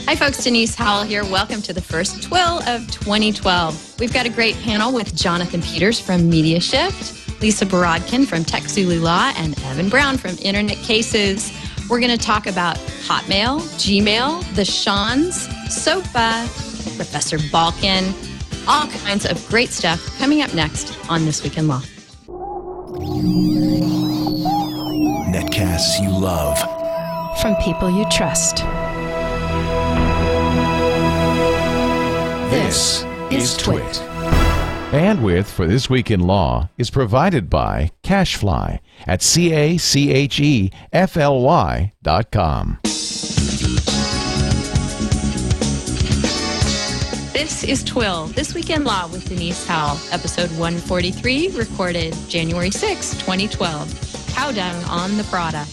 Hi folks, Denise Howell here. Welcome to the first TWiL of 2012. We've got a great panel with Jonathan Peters from Media Shift, Lisa Borodkin from TWiL, and Evan Brown from Internet Cases. We're going to talk about Hotmail, Gmail, the Seans, SOPA, Professor Balkin, all kinds of great stuff coming up next on This Week in Law. Netcasts you love. From people you trust. This is TWiT. Bandwidth for This Week in Law is provided by Cachefly at CACHEFLY.com. This is TWiL, This Week in Law with Denise Howell, episode 143, recorded January 6, 2012. Countdown on the Prada.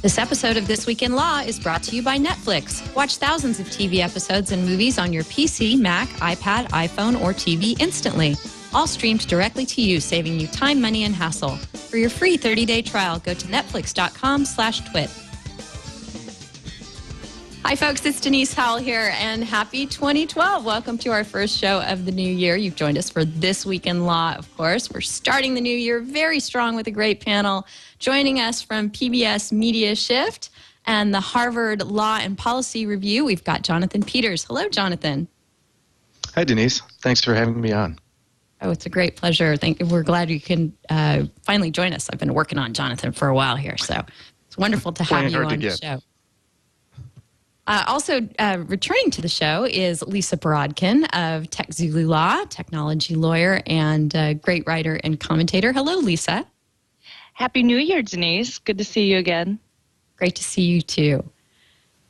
This episode of This Week in Law is brought to you by Netflix. Watch thousands of TV episodes and movies on your PC, Mac, iPad, iPhone, or TV instantly. All streamed directly to you, saving you time, money, and hassle. For your free 30-day trial, go to netflix.com/twit. Hi, folks. It's Denise Howell here, and happy 2012. Welcome to our first show of the new year. You've joined us for This Week in Law, of course. We're starting the new year very strong with a great panel. Joining us from PBS Media Shift and the Harvard Law and Policy Review, we've got Jonathan Peters. Hello, Jonathan. Hi, Denise. Thanks for having me on. Oh, it's a great pleasure. We're glad you can finally join us. I've been working on Jonathan for a while here, so it's wonderful to have you on the show. Also, returning to the show is Lisa Borodkin of TWiL, technology lawyer and great writer and commentator. Hello, Lisa. Happy New Year, Denise. Good to see you again. Great to see you, too.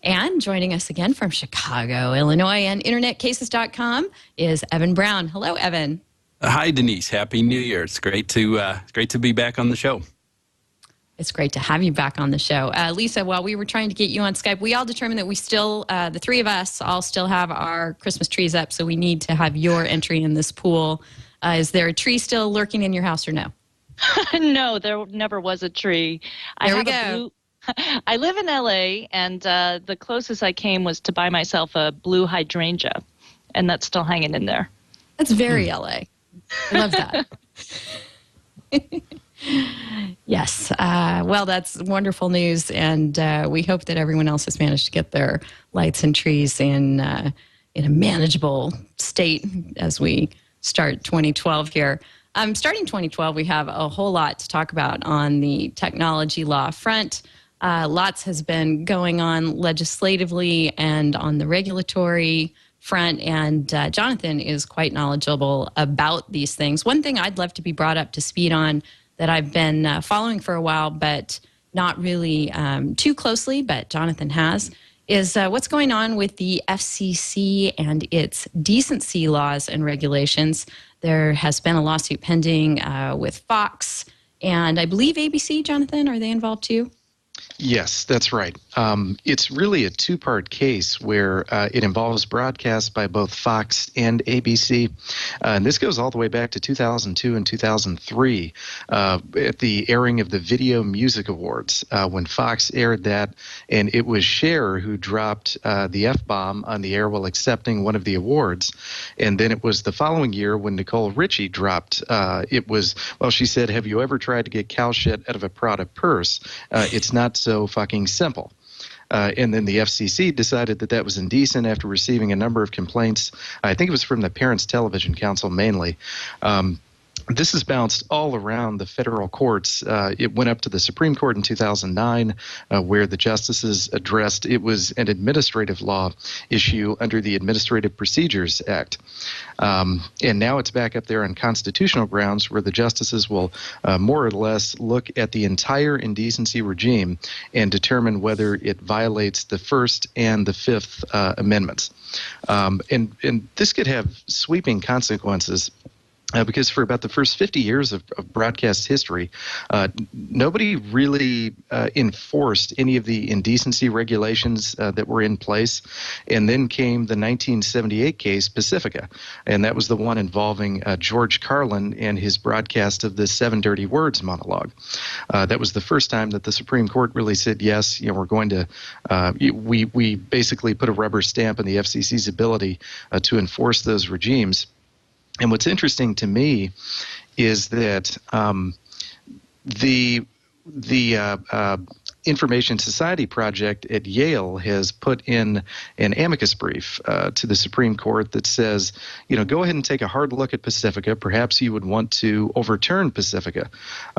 And joining us again from Chicago, Illinois, and InternetCases.com is Evan Brown. Hello, Evan. Hi, Denise. Happy New Year. It's great to be back on the show. It's great to have you back on the show. Lisa, while we were trying to get you on Skype, we all determined that we still, the three of us, all still have our Christmas trees up, so we need to have your entry in this pool. Is there a tree still lurking in your house or no? No, there never was a tree. There we go. I live in L.A., and the closest I came was to buy myself a blue hydrangea, and that's still hanging in there. That's very L.A. I love that. Yes. Well, that's wonderful news, and we hope that everyone else has managed to get their lights and trees in a manageable state as we start 2012 here. Starting 2012, we have a whole lot to talk about on the technology law front. Lots has been going on legislatively and on the regulatory front, and Jonathan is quite knowledgeable about these things. One thing I'd love to be brought up to speed on that I've been following for a while, but not really too closely, but Jonathan has, is what's going on with the FCC and its decency laws and regulations. There has been a lawsuit pending with Fox and I believe ABC. Jonathan, are they involved too? Yes, that's right. It's really a two-part case where it involves broadcasts by both Fox and ABC. And this goes all the way back to 2002 and 2003 at the airing of the Video Music Awards when Fox aired that. And it was Cher who dropped the F-bomb on the air while accepting one of the awards. And then it was the following year when Nicole Richie dropped, she said, "Have you ever tried to get cow shit out of a Prada purse? It's not so fucking simple." And then the FCC decided that that was indecent after receiving a number of complaints. I think it was from the Parents Television Council mainly. This has bounced all around the federal courts. It went up to the Supreme Court in 2009, where the justices addressed it was an administrative law issue under the Administrative Procedures Act. And now it's back up there on constitutional grounds where the justices will more or less look at the entire indecency regime and determine whether it violates the First and the Fifth Amendments. And this could have sweeping consequences. Because for about the first 50 years of broadcast history, nobody really enforced any of the indecency regulations that were in place. And then came the 1978 case, Pacifica, and that was the one involving George Carlin and his broadcast of the 7 Dirty Words monologue. That was the first time that the Supreme Court really said, yes, we're going to, we basically put a rubber stamp on the FCC's ability to enforce those regimes. And what's interesting to me is that the Information Society Project at Yale has put in an amicus brief to the Supreme Court that says, go ahead and take a hard look at Pacifica. Perhaps you would want to overturn Pacifica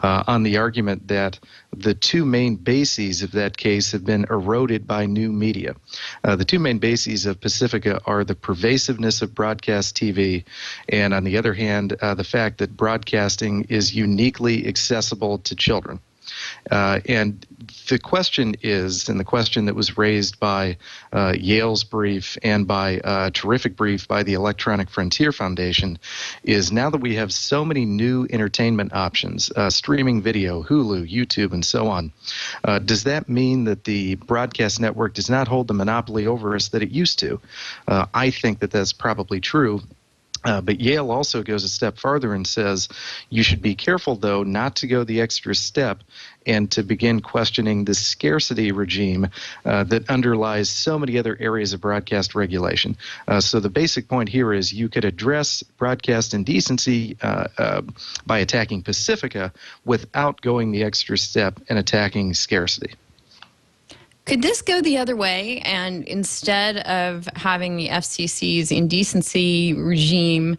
on the argument that the 2 main bases of that case have been eroded by new media. The 2 main bases of Pacifica are the pervasiveness of broadcast TV, and on the other hand, the fact that broadcasting is uniquely accessible to children. And the question is, and the question that was raised by Yale's brief and by a terrific brief by the Electronic Frontier Foundation, is now that we have so many new entertainment options, streaming video, Hulu, YouTube, and so on, does that mean that the broadcast network does not hold the monopoly over us that it used to? I think that that's probably true. But Yale also goes a step farther and says you should be careful, though, not to go the extra step and to begin questioning the scarcity regime that underlies so many other areas of broadcast regulation. So the basic point here is you could address broadcast indecency by attacking Pacifica without going the extra step and attacking scarcity. Could this go the other way, and instead of having the FCC's indecency regime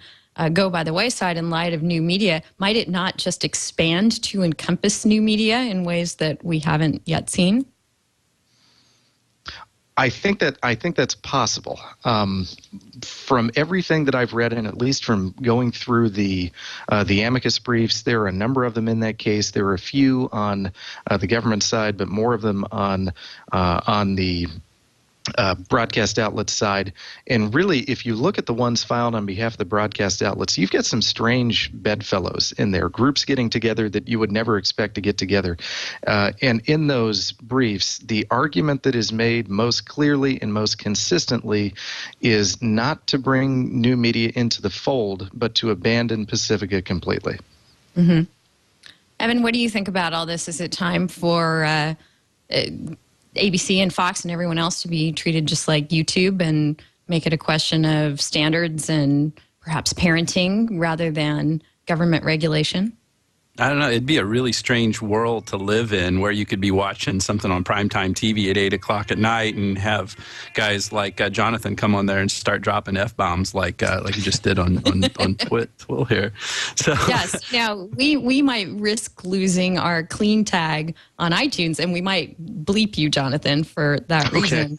go by the wayside in light of new media, might it not just expand to encompass new media in ways that we haven't yet seen? I think that's possible. From everything that I've read, and at least from going through the amicus briefs, there are a number of them in that case. There are a few on the government side, but more of them on the broadcast outlet side. And really, if you look at the ones filed on behalf of the broadcast outlets, you've got some strange bedfellows in there, groups getting together that you would never expect to get together. And in those briefs, the argument that is made most clearly and most consistently is not to bring new media into the fold, but to abandon Pacifica completely. Mm-hmm. Evan, what do you think about all this? Is it time for ABC and Fox and everyone else to be treated just like YouTube and make it a question of standards and perhaps parenting rather than government regulation? I don't know. It'd be a really strange world to live in where you could be watching something on primetime TV at 8 o'clock at night and have guys like Jonathan come on there and start dropping F-bombs like you just did on TWiL here. So yes, we might risk losing our clean tag on iTunes, and we might bleep you, Jonathan, for that reason.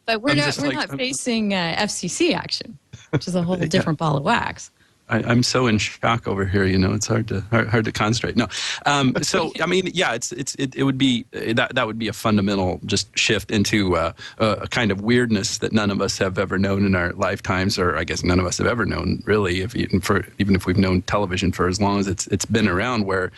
But we're not facing FCC action, which is a whole different ball of wax. I'm so in shock over here. It's hard to concentrate. No, so I mean, yeah, it would be that would be a fundamental just shift into a kind of weirdness that none of us have ever known in our lifetimes, or I guess none of us have ever known really, even if we've known television for as long as it's been around, where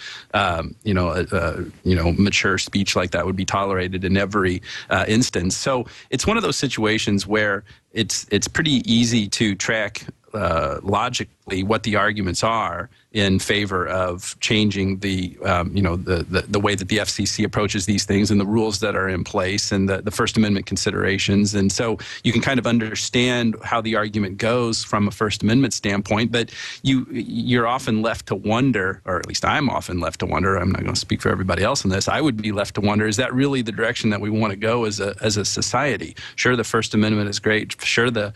mature speech like that would be tolerated in every instance. So it's one of those situations where it's pretty easy to track logically what the arguments are in favor of changing the way that the FCC approaches these things and the rules that are in place and the First Amendment considerations. And so you can kind of understand how the argument goes from a First Amendment standpoint, but you're often left to wonder, or at least I'm often left to wonder, I'm not going to speak for everybody else in this, I would be left to wonder, is that really the direction that we want to go as a society? Sure, the First Amendment is great. Sure, the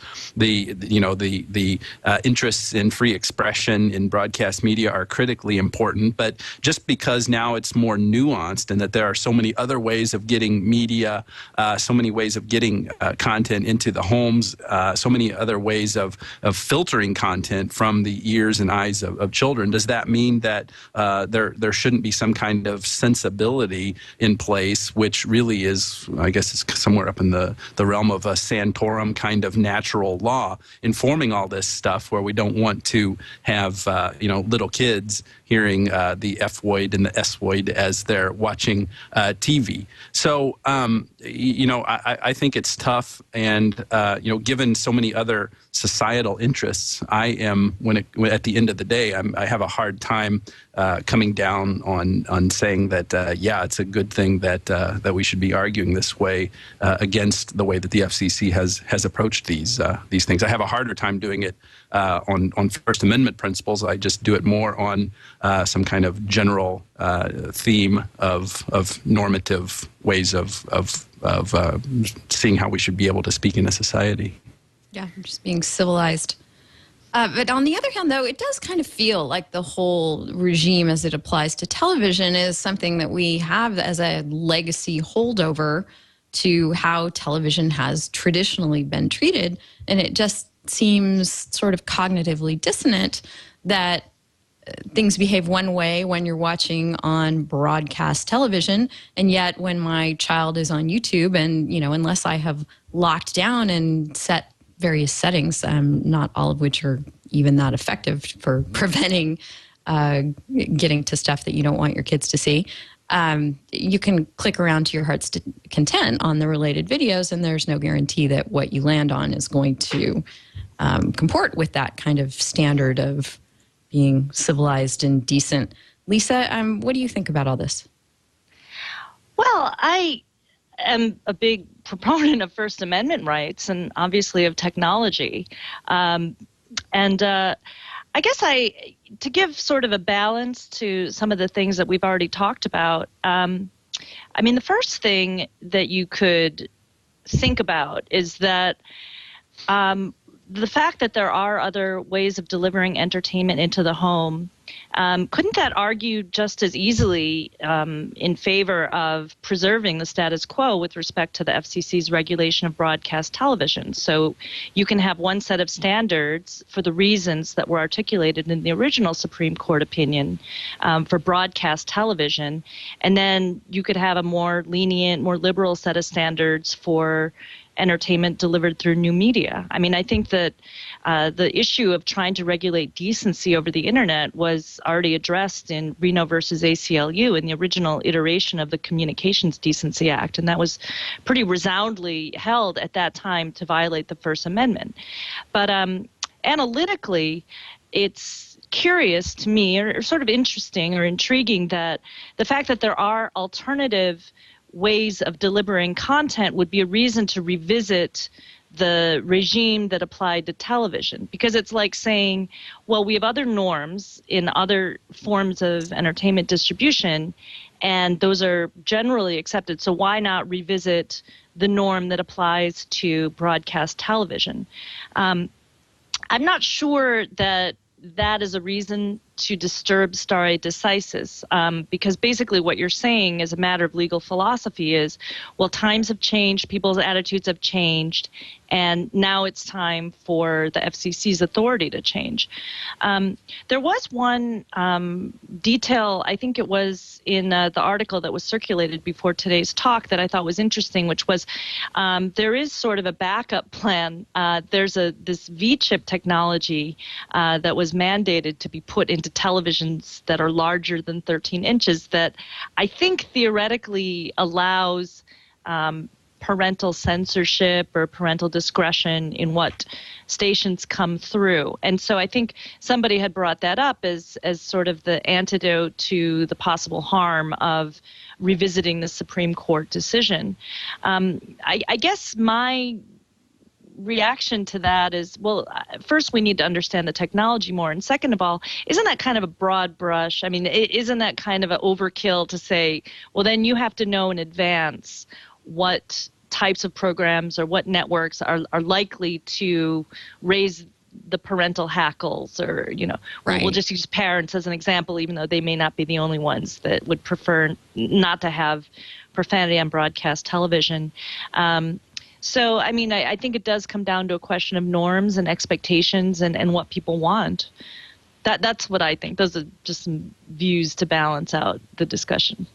interests in free expression in broadcast media are critically important. But just because now it's more nuanced and that there are so many other ways of getting media, so many ways of getting content into the homes, so many other ways of filtering content from the ears and eyes of children, does that mean that there shouldn't be some kind of sensibility in place, which really is, I guess, is somewhere up in the realm of a Santorum kind of natural law informing all this stuff, where we don't want to have little kids hearing the F-word and the S-word as they're watching TV. So I think it's tough, and given so many other societal interests, I am at the end of the day, I have a hard time coming down on saying that it's a good thing that we should be arguing this way against the way that the FCC has approached these things. I have a harder time doing it on First Amendment principles. I just do it more on some kind of general theme of normative ways of seeing how we should be able to speak in a society. Yeah, just being civilized. But on the other hand, though, it does kind of feel like the whole regime as it applies to television is something that we have as a legacy holdover to how television has traditionally been treated. And it just seems sort of cognitively dissonant that things behave one way when you're watching on broadcast television, and yet when my child is on YouTube, and unless I have locked down and set various settings, not all of which are even that effective for preventing getting to stuff that you don't want your kids to see, you can click around to your heart's content on the related videos, and there's no guarantee that what you land on is going to comport with that kind of standard of being civilized and decent. Lisa, what do you think about all this? Well, I am a big proponent of First Amendment rights and obviously of technology. I guess to give sort of a balance to some of the things that we've already talked about, the first thing that you could think about is that the fact that there are other ways of delivering entertainment into the home, couldn't that argue just as easily in favor of preserving the status quo with respect to the FCC's regulation of broadcast television? So you can have one set of standards for the reasons that were articulated in the original Supreme Court opinion for broadcast television, and then you could have a more lenient, more liberal set of standards for entertainment delivered through new media. I think that the issue of trying to regulate decency over the internet was already addressed in Reno versus ACLU in the original iteration of the Communications Decency Act, and that was pretty resoundingly held at that time to violate the First Amendment. But analytically, it's curious to me, or sort of interesting or intriguing, that the fact that there are alternative ways of delivering content would be a reason to revisit the regime that applied to television, because it's like saying, well, we have other norms in other forms of entertainment distribution, and those are generally accepted, so why not revisit the norm that applies to broadcast television? I'm not sure that is a reason to disturb stare decisis, because basically what you're saying as a matter of legal philosophy is, well, times have changed, people's attitudes have changed, and now it's time for the FCC's authority to change. There was one detail, I think it was in the article that was circulated before today's talk, that I thought was interesting, which was there is sort of a backup plan. There's this V-chip technology that was mandated to be put into televisions that are larger than 13 inches that I think theoretically allows parental censorship or parental discretion in what stations come through. And so I think somebody had brought that up as sort of the antidote to the possible harm of revisiting the Supreme Court decision. I guess my reaction to that is, well, first we need to understand the technology more, and second of all, isn't that kind of a broad brush? Isn't that kind of an overkill to say, well, then you have to know in advance what types of programs or what networks are likely to raise the parental hackles, or Right. we'll just use parents as an example, even though they may not be the only ones that would prefer not to have profanity on broadcast television. So, I mean, I think it does come down to a question of norms and expectations and what people want. That's what I think. Those are just some views to balance out the discussion.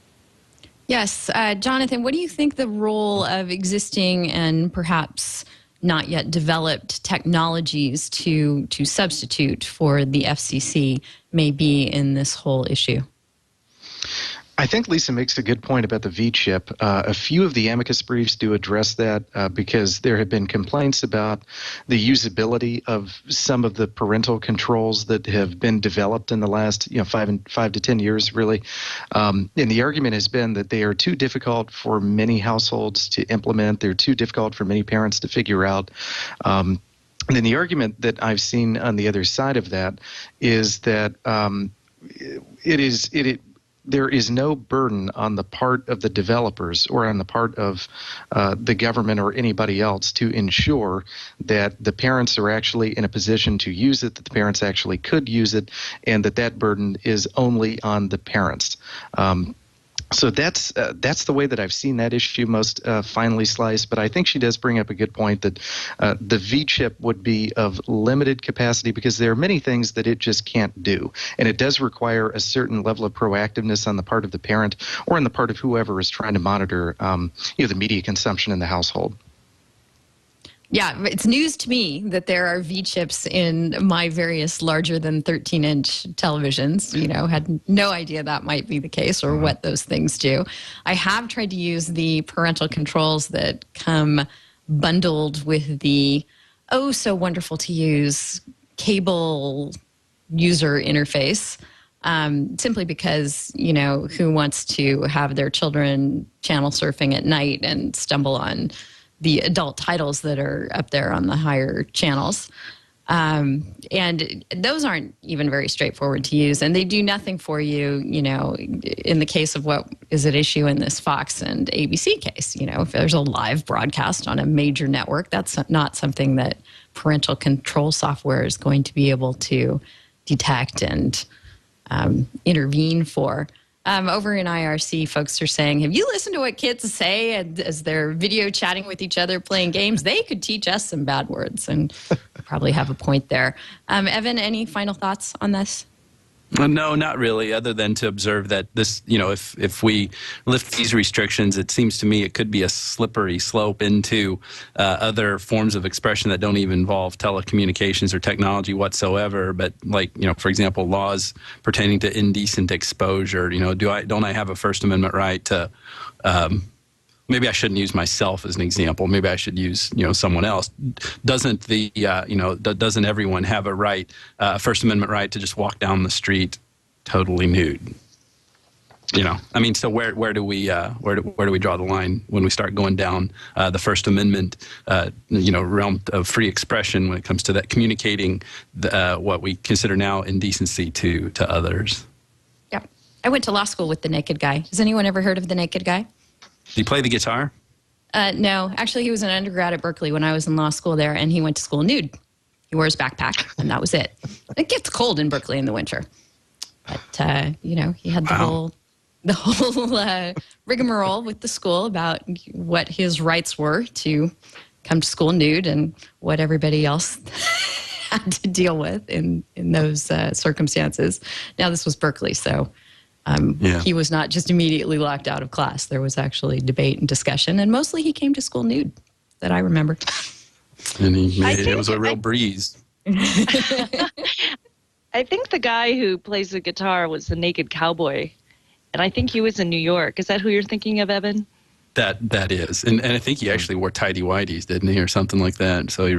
Yes. Jonathan, what do you think the role of existing and perhaps not yet developed technologies to substitute for the FCC may be in this whole issue? I think Lisa makes a good point about the V-chip. A few of the amicus briefs do address that because there have been complaints about the usability of some of the parental controls that have been developed in the last 5 to 10 years, really. And the argument has been that they are too difficult for many households to implement. They're too difficult for many parents to figure out. And then the argument that I've seen on the other side of that is that there is no burden on the part of the developers or on the part of the government or anybody else to ensure that the parents are actually in a position to use it, that the parents actually could use it, and that burden is only on the parents. So that's the way that I've seen that issue most finely sliced. But I think she does bring up a good point that the V-chip would be of limited capacity because there are many things that it just can't do. And it does require a certain level of proactiveness on the part of the parent or on the part of whoever is trying to monitor the media consumption in the household. Yeah, it's news to me that there are V-chips in my various larger than 13-inch televisions. Had no idea that might be the case or what those things do. I have tried to use the parental controls that come bundled with the so wonderful to use cable user interface. Simply because, who wants to have their children channel surfing at night and stumble on the adult titles that are up there on the higher channels. And those aren't even very straightforward to use, and they do nothing for you, in the case of what is at issue in this Fox and ABC case. If there's a live broadcast on a major network, that's not something that parental control software is going to be able to detect and intervene for. Over in IRC, folks are saying, have you listened to what kids say as they're video chatting with each other, playing games? They could teach us some bad words, and probably have a point there. Evan, any final thoughts on this? No, not really, other than to observe that this, if we lift these restrictions, it seems to me it could be a slippery slope into other forms of expression that don't even involve telecommunications or technology whatsoever. But for example, laws pertaining to indecent exposure, don't I have a First Amendment right to, maybe I shouldn't use myself as an example. Maybe I should use, someone else. Doesn't doesn't everyone have a right, First Amendment right to just walk down the street totally nude? So where do we draw the line when we start going down the First Amendment, realm of free expression when it comes to that communicating what we consider now indecency to others? Yeah, I went to law school with the Naked Guy. Has anyone ever heard of the Naked Guy? Do you play the guitar? No, actually, he was an undergrad at Berkeley when I was in law school there, and he went to school nude. He wore his backpack, and that was it. It gets cold in Berkeley in the winter, but he had the whole rigmarole with the school about what his rights were to come to school nude and what everybody else had to deal with in those circumstances. Now, this was Berkeley, so. He was not just immediately locked out of class. There was actually debate and discussion, and mostly he came to school nude, that I remember. And it was a real breeze. I think the guy who plays the guitar was the Naked Cowboy, and I think he was in New York. Is that who you're thinking of, Evan? That is, and I think he actually wore tidy whities, didn't he, or something like that? So he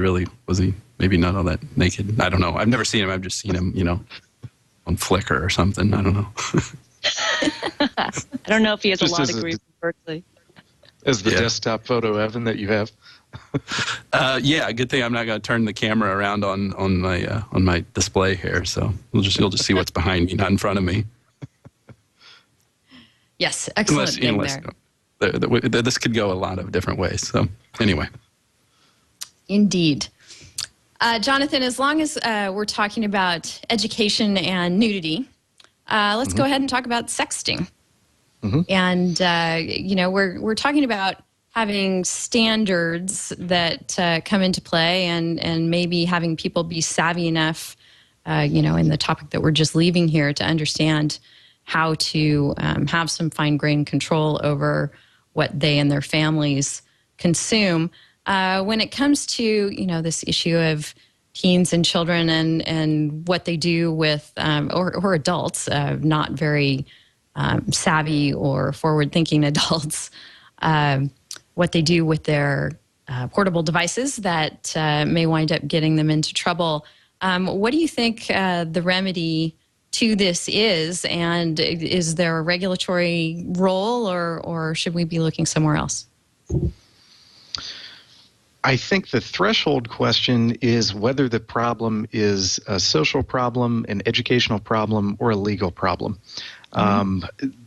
maybe not all that naked. I don't know. I've never seen him. I've just seen him, on Flickr or something. I don't know. I don't know if he has Just a law degree from Berkeley. As the desktop photo, Evan, that you have. Yeah, good thing I'm not going to turn the camera around on my display here, so you'll just see what's behind me, not in front of me. Yes, excellent thing there. This could go a lot of different ways. So anyway, indeed. Jonathan, as long as we're talking about education and nudity, let's go ahead and talk about sexting. And, we're talking about having standards that come into play and maybe having people be savvy enough, in the topic that we're just leaving here to understand how to have some fine-grained control over what they and their families consume. When it comes to, this issue of teens and children and what they do with, or adults, not very savvy or forward-thinking adults, what they do with their portable devices that may wind up getting them into trouble. What do you think the remedy to this is, and is there a regulatory role, or should we be looking somewhere else? I think the threshold question is whether the problem is a social problem, an educational problem, or a legal problem.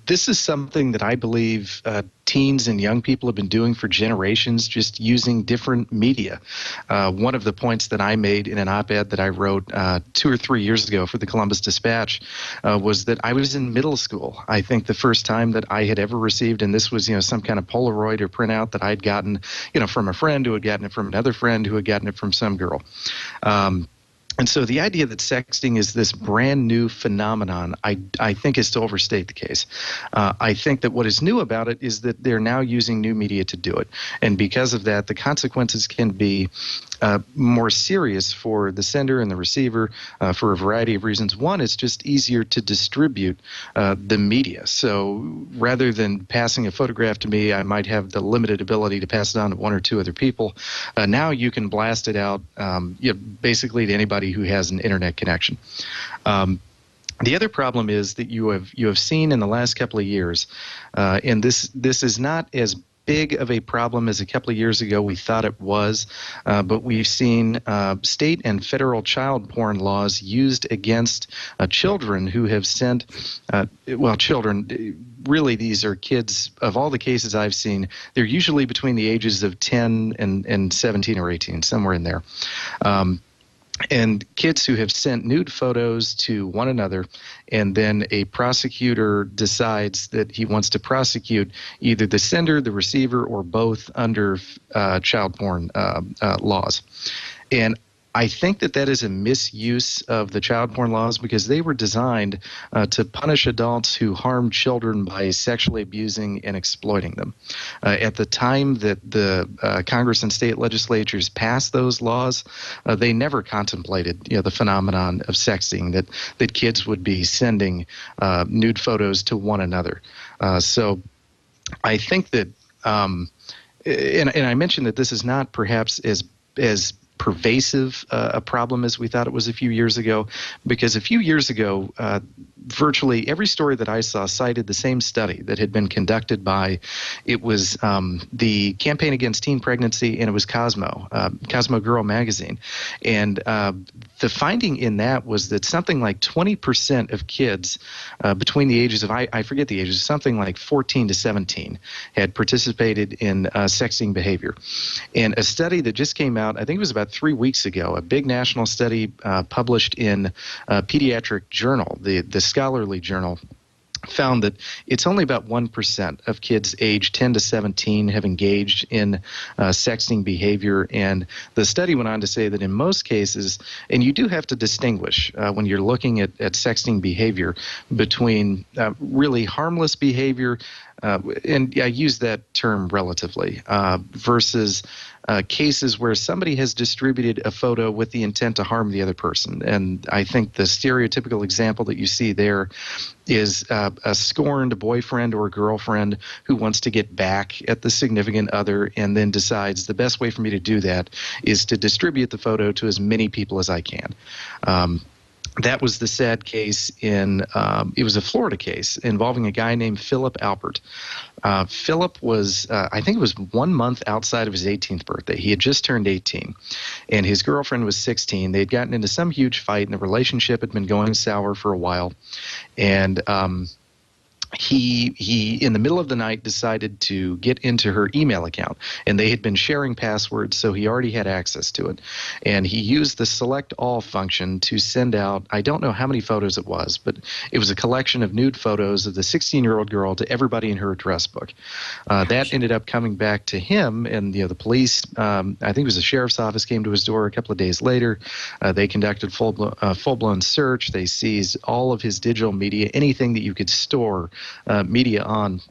This is something that I believe teens and young people have been doing for generations, just using different media. One of the points that I made in an op-ed that I wrote 2 or 3 years ago for the Columbus Dispatch was that I was in middle school. I think the first time that I had ever received, and this was some kind of Polaroid or printout that I'd gotten from a friend who had gotten it from another friend who had gotten it from some girl. And so the idea that sexting is this brand new phenomenon, I think, is to overstate the case. I think that what is new about it is that they're now using new media to do it. And because of that, the consequences can be more serious for the sender and the receiver for a variety of reasons. One, it's just easier to distribute the media. So rather than passing a photograph to me, I might have the limited ability to pass it on to 1 or 2 other people. Now you can blast it out basically to anybody who has an internet connection. The other problem is that you have seen in the last couple of years, and this is not as big of a problem as a couple of years ago we thought it was, but we've seen state and federal child porn laws used against children who have sent, children, really these are kids, of all the cases I've seen, they're usually between the ages of 10 and 17 or 18, somewhere in there. And kids who have sent nude photos to one another, and then a prosecutor decides that he wants to prosecute either the sender, the receiver, or both under child porn laws. And I think that is a misuse of the child porn laws because they were designed to punish adults who harm children by sexually abusing and exploiting them. At the time that the Congress and state legislatures passed those laws, they never contemplated the phenomenon of sexting, that kids would be sending nude photos to one another. So I think that, and I mentioned that this is not perhaps as pervasive a problem as we thought it was a few years ago, because a few years ago, virtually every story that I saw cited the same study that had been conducted by, it was the Campaign Against Teen Pregnancy, and it was Cosmo Girl magazine. And the finding in that was that something like 20% of kids between the ages of, I forget the ages, something like 14 to 17 had participated in sexting behavior. And a study that just came out, I think it was about 3 weeks ago, a big national study published in Pediatric Journal, the scholarly journal, found that it's only about 1% of kids aged 10 to 17 have engaged in sexting behavior. And the study went on to say that in most cases, and you do have to distinguish when you're looking at sexting behavior between really harmless behavior, and I use that term relatively, versus cases where somebody has distributed a photo with the intent to harm the other person. And I think the stereotypical example that you see there is a scorned boyfriend or girlfriend who wants to get back at the significant other and then decides the best way for me to do that is to distribute the photo to as many people as I can. That was the sad case it was a Florida case involving a guy named Philip Alpert. Philip was, I think it was 1 month outside of his 18th birthday. He had just turned 18, and his girlfriend was 16. They had gotten into some huge fight, and the relationship had been going sour for a while. And he in the middle of the night decided to get into her email account, and they had been sharing passwords, so he already had access to it. And he used the select all function to send out, I don't know how many photos it was, but it was a collection of nude photos of the 16-year-old girl to everybody in her address book. That ended up coming back to him, and the police, I think it was the sheriff's office, came to his door a couple of days later. They conducted full-blown search. They seized all of his digital media, anything that you could store media on.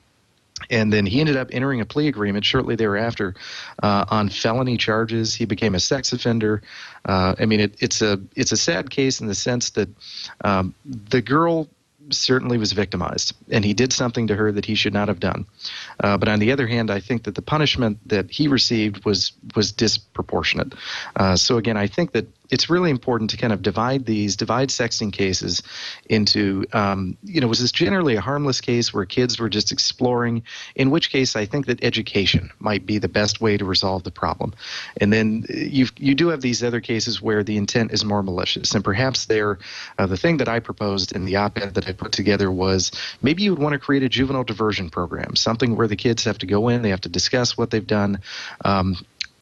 And then he ended up entering a plea agreement shortly thereafter on felony charges. He became a sex offender. It's a sad case in the sense that the girl certainly was victimized, and he did something to her that he should not have done. But on the other hand, I think that the punishment that he received was disproportionate. So again, I think that it's really important to kind of divide sexting cases into, was this generally a harmless case where kids were just exploring, in which case I think that education might be the best way to resolve the problem. And then you do have these other cases where the intent is more malicious. And perhaps the thing that I proposed in the op-ed that I put together was maybe you would want to create a juvenile diversion program, something where the kids have to go in, they have to discuss what they've done.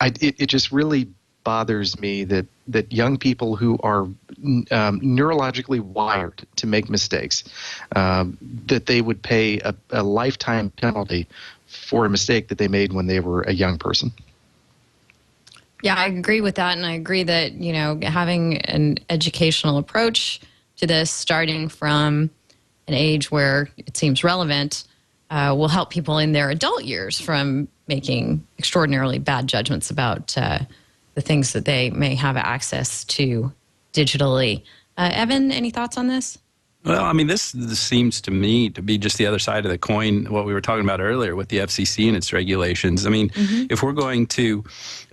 It just really bothers me that young people who are neurologically wired to make mistakes, that they would pay a lifetime penalty for a mistake that they made when they were a young person. Yeah, I agree with that, and I agree that having an educational approach to this, starting from an age where it seems relevant, will help people in their adult years from making extraordinarily bad judgments about the things that they may have access to digitally. Evan, any thoughts on this? Well, this seems to me to be just the other side of the coin, what we were talking about earlier with the FCC and its regulations. If we're going to,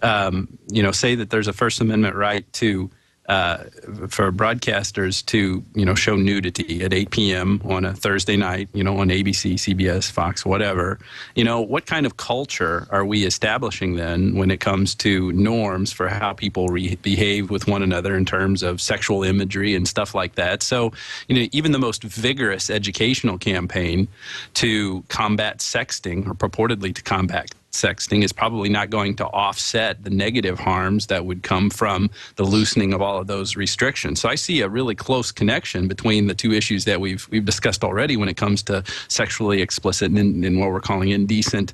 say that there's a First Amendment right to for broadcasters to, show nudity at 8 p.m. on a Thursday night, on ABC, CBS, Fox, whatever, what kind of culture are we establishing then when it comes to norms for how people behave with one another in terms of sexual imagery and stuff like that? So, even the most vigorous educational campaign to combat sexting, or purportedly to combat sexting, is probably not going to offset the negative harms that would come from the loosening of all of those restrictions. So I see a really close connection between the two issues that we've discussed already when it comes to sexually explicit and what we're calling indecent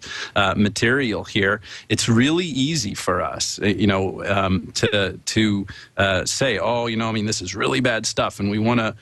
material here. It's really easy for us, to say, this is really bad stuff, and we want to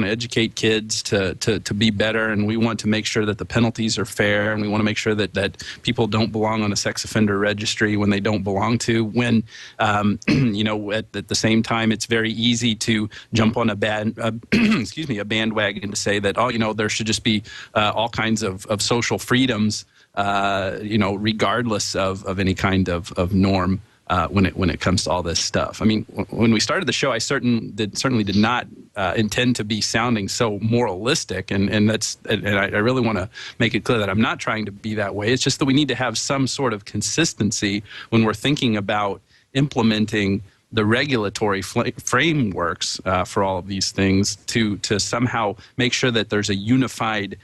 educate kids to be better, and we want to make sure that the penalties are fair, and we want to make sure that people don't belong on a sex offender registry when they don't belong to. When, at the same time, it's very easy to jump on a bandwagon to say that, there should just be all kinds of social freedoms, regardless of any kind of norm. When it comes to all this stuff. When we started the show, I certainly did not intend to be sounding so moralistic, and I really want to make it clear that I'm not trying to be that way. It's just that we need to have some sort of consistency when we're thinking about implementing the regulatory frameworks for all of these things to somehow make sure that there's a unified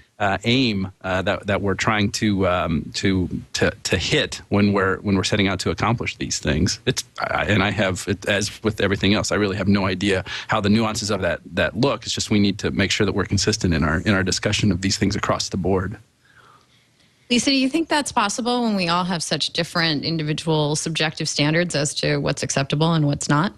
aim that we're trying to hit when we're setting out to accomplish these things. As with everything else, I really have no idea how the nuances of that look. It's just we need to make sure that we're consistent in our discussion of these things across the board. Lisa, do you think that's possible when we all have such different individual subjective standards as to what's acceptable and what's not?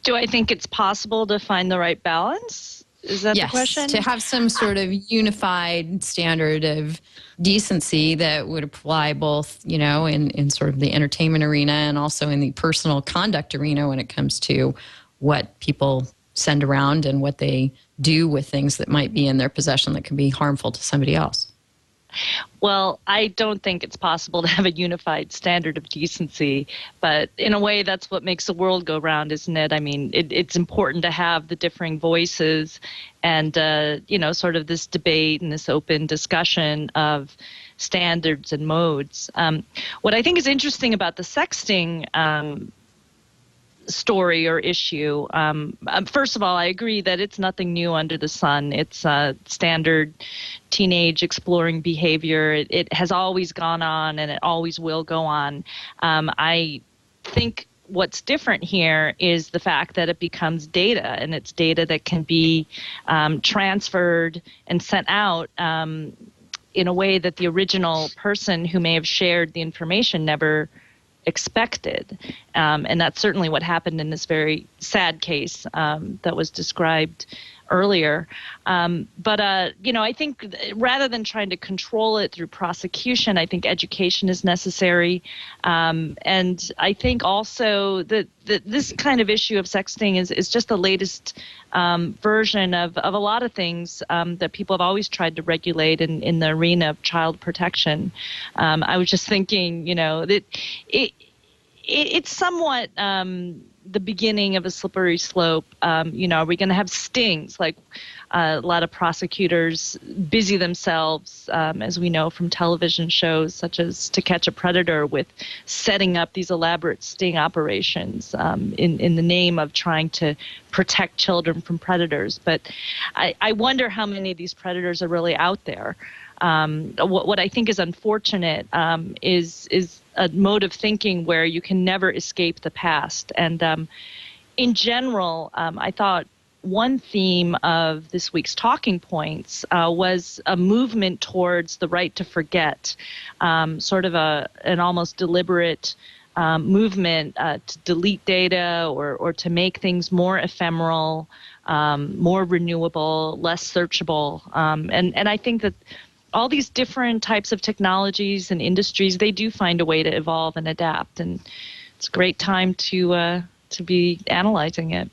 Do I think it's possible to find the right balance? Is that the question? Yes, to have some sort of unified standard of decency that would apply both, in sort of the entertainment arena and also in the personal conduct arena when it comes to what people send around and what they do with things that might be in their possession that can be harmful to somebody else. Well, I don't think it's possible to have a unified standard of decency, but in a way, that's what makes the world go round, isn't it? It's important to have the differing voices and, sort of this debate and this open discussion of standards and modes. What I think is interesting about the sexting story or issue. First of all, I agree that it's nothing new under the sun. It's standard teenage exploring behavior. It has always gone on, and it always will go on. I think what's different here is the fact that it becomes data, and it's data that can be transferred and sent out in a way that the original person who may have shared the information never expected. And that's certainly what happened in this very sad case that was described earlier. But I think rather than trying to control it through prosecution, I think education is necessary. And I think also that this kind of issue of sexting is just the latest version of a lot of things that people have always tried to regulate in the arena of child protection. I was just thinking, that it's somewhat the beginning of a slippery slope. Are we going to have stings? Like a lot of prosecutors busy themselves, as we know from television shows such as To Catch a Predator, with setting up these elaborate sting operations in the name of trying to protect children from predators. But I wonder how many of these predators are really out there. What I think is unfortunate is a mode of thinking where you can never escape the past. And in general, I thought one theme of this week's talking points was a movement towards the right to forget, sort of an almost deliberate movement to delete data or to make things more ephemeral, more renewable, less searchable. And I think that all these different types of technologies and industries, they do find a way to evolve and adapt. And it's a great time to be analyzing it.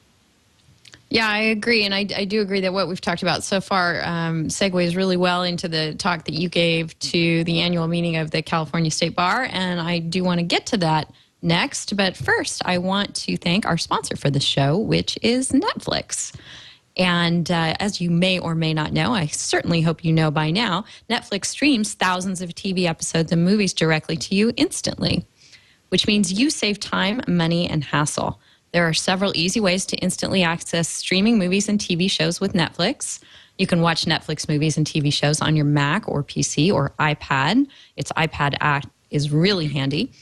Yeah, I agree. And I do agree that what we've talked about so far segues really well into the talk that you gave to the annual meeting of the California State Bar. And I do want to get to that next. But first, I want to thank our sponsor for the show, which is Netflix. And as you may or may not know, I certainly hope you know by now, Netflix streams thousands of TV episodes and movies directly to you instantly, which means you save time, money, and hassle. There are several easy ways to instantly access streaming movies and TV shows with Netflix. You can watch Netflix movies and TV shows on your Mac or PC or iPad. Its iPad app is really handy.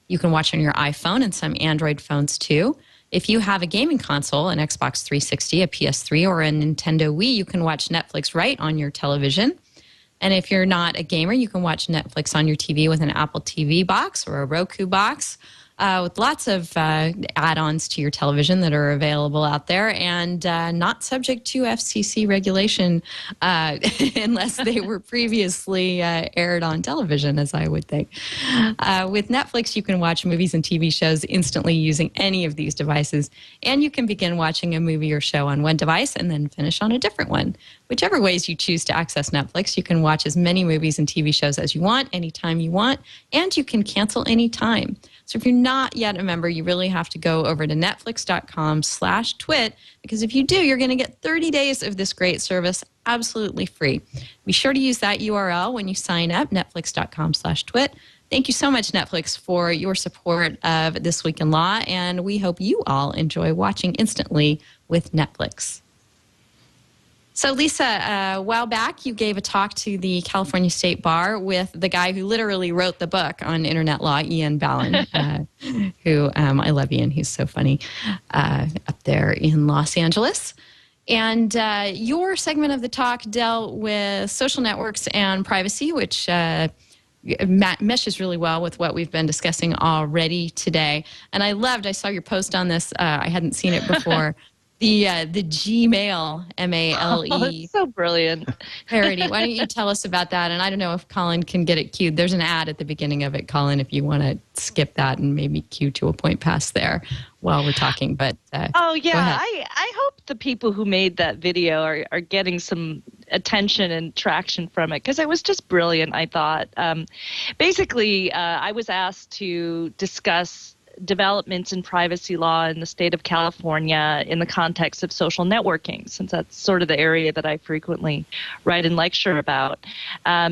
You can watch on your iPhone and some Android phones too. If you have a gaming console, an Xbox 360, a PS3, or a Nintendo Wii, you can watch Netflix right on your television. And if you're not a gamer, you can watch Netflix on your TV with an Apple TV box or a Roku box, with lots of add-ons to your television that are available out there and not subject to FCC regulation unless they were previously aired on television, as I would think. With Netflix, you can watch movies and TV shows instantly using any of these devices, and you can begin watching a movie or show on one device and then finish on a different one. Whichever ways you choose to access Netflix, you can watch as many movies and TV shows as you want, anytime you want, and you can cancel anytime. So if you're not yet a member, you really have to go over to netflix.com/twit, because if you do, you're going to get 30 days of this great service absolutely free. Be sure to use that URL when you sign up, netflix.com/twit. Thank you so much, Netflix, for your support of This Week in Law, and we hope you all enjoy watching instantly with Netflix. So, Lisa, a while back, you gave a talk to the California State Bar with the guy who literally wrote the book on internet law, Ian Balkin, who I love Ian. He's so funny up there in Los Angeles. And your segment of the talk dealt with social networks and privacy, which meshes really well with what we've been discussing already today. And I saw your post on this. I hadn't seen it before. The Gmail, MALE. Oh, it's so brilliant. Parody. Why don't you tell us about that? And I don't know if Colin can get it cued. There's an ad at the beginning of it, Colin, if you want to skip that and maybe cue to a point past there while we're talking. But oh, yeah. I hope the people who made that video are getting some attention and traction from it, because it was just brilliant, I thought. Basically, I was asked to discuss developments in privacy law in the state of California in the context of social networking, since that's sort of the area that I frequently write and lecture about.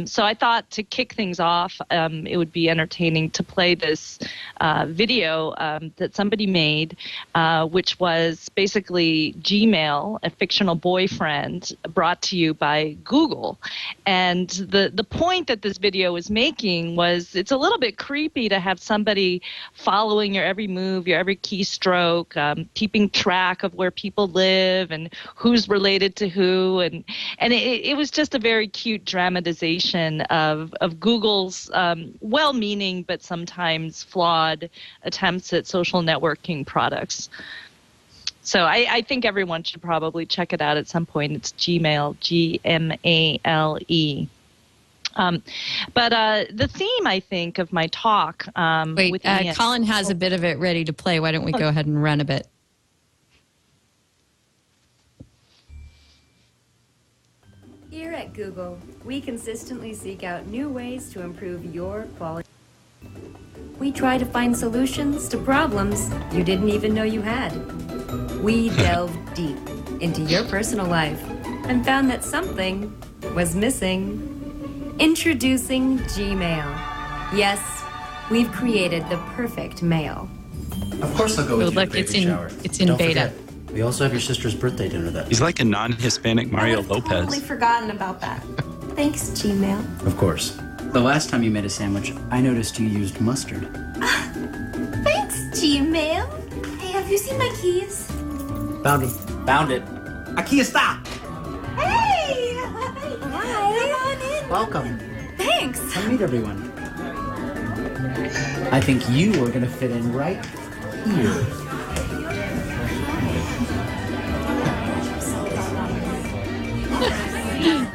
So I thought to kick things off, it would be entertaining to play this video that somebody made, which was basically Gmail, a fictional boyfriend, brought to you by Google. And the point that this video was making was it's a little bit creepy to have somebody following your every move, your every keystroke, keeping track of where people live and who's related to who. And it was just a very cute dramatization of Google's well-meaning but sometimes flawed attempts at social networking products. So I think everyone should probably check it out at some point. It's Gmail, Gmale. But the theme, I think, of my talk... Wait, Colin has a bit of it ready to play. Why don't we go ahead and run a bit? Here at Google, we consistently seek out new ways to improve your quality. We try to find solutions to problems you didn't even know you had. We delve deep into your personal life and found that something was missing. Introducing Gmail. Yes, we've created the perfect mail. Of course I'll go with you to the baby shower. It's in Don't beta. Forget, we also have your sister's birthday dinner that He's like a non-Hispanic Mario I've Lopez. totally forgotten about that. Thanks, Gmail. Of course. The last time you made a sandwich, I noticed you used mustard. Thanks, Gmail. Hey, have you seen my keys? Found him. Found it. Aquí está! Hey! Hi. Come on in. Welcome. Thanks. Come meet everyone. I think you are going to fit in right here.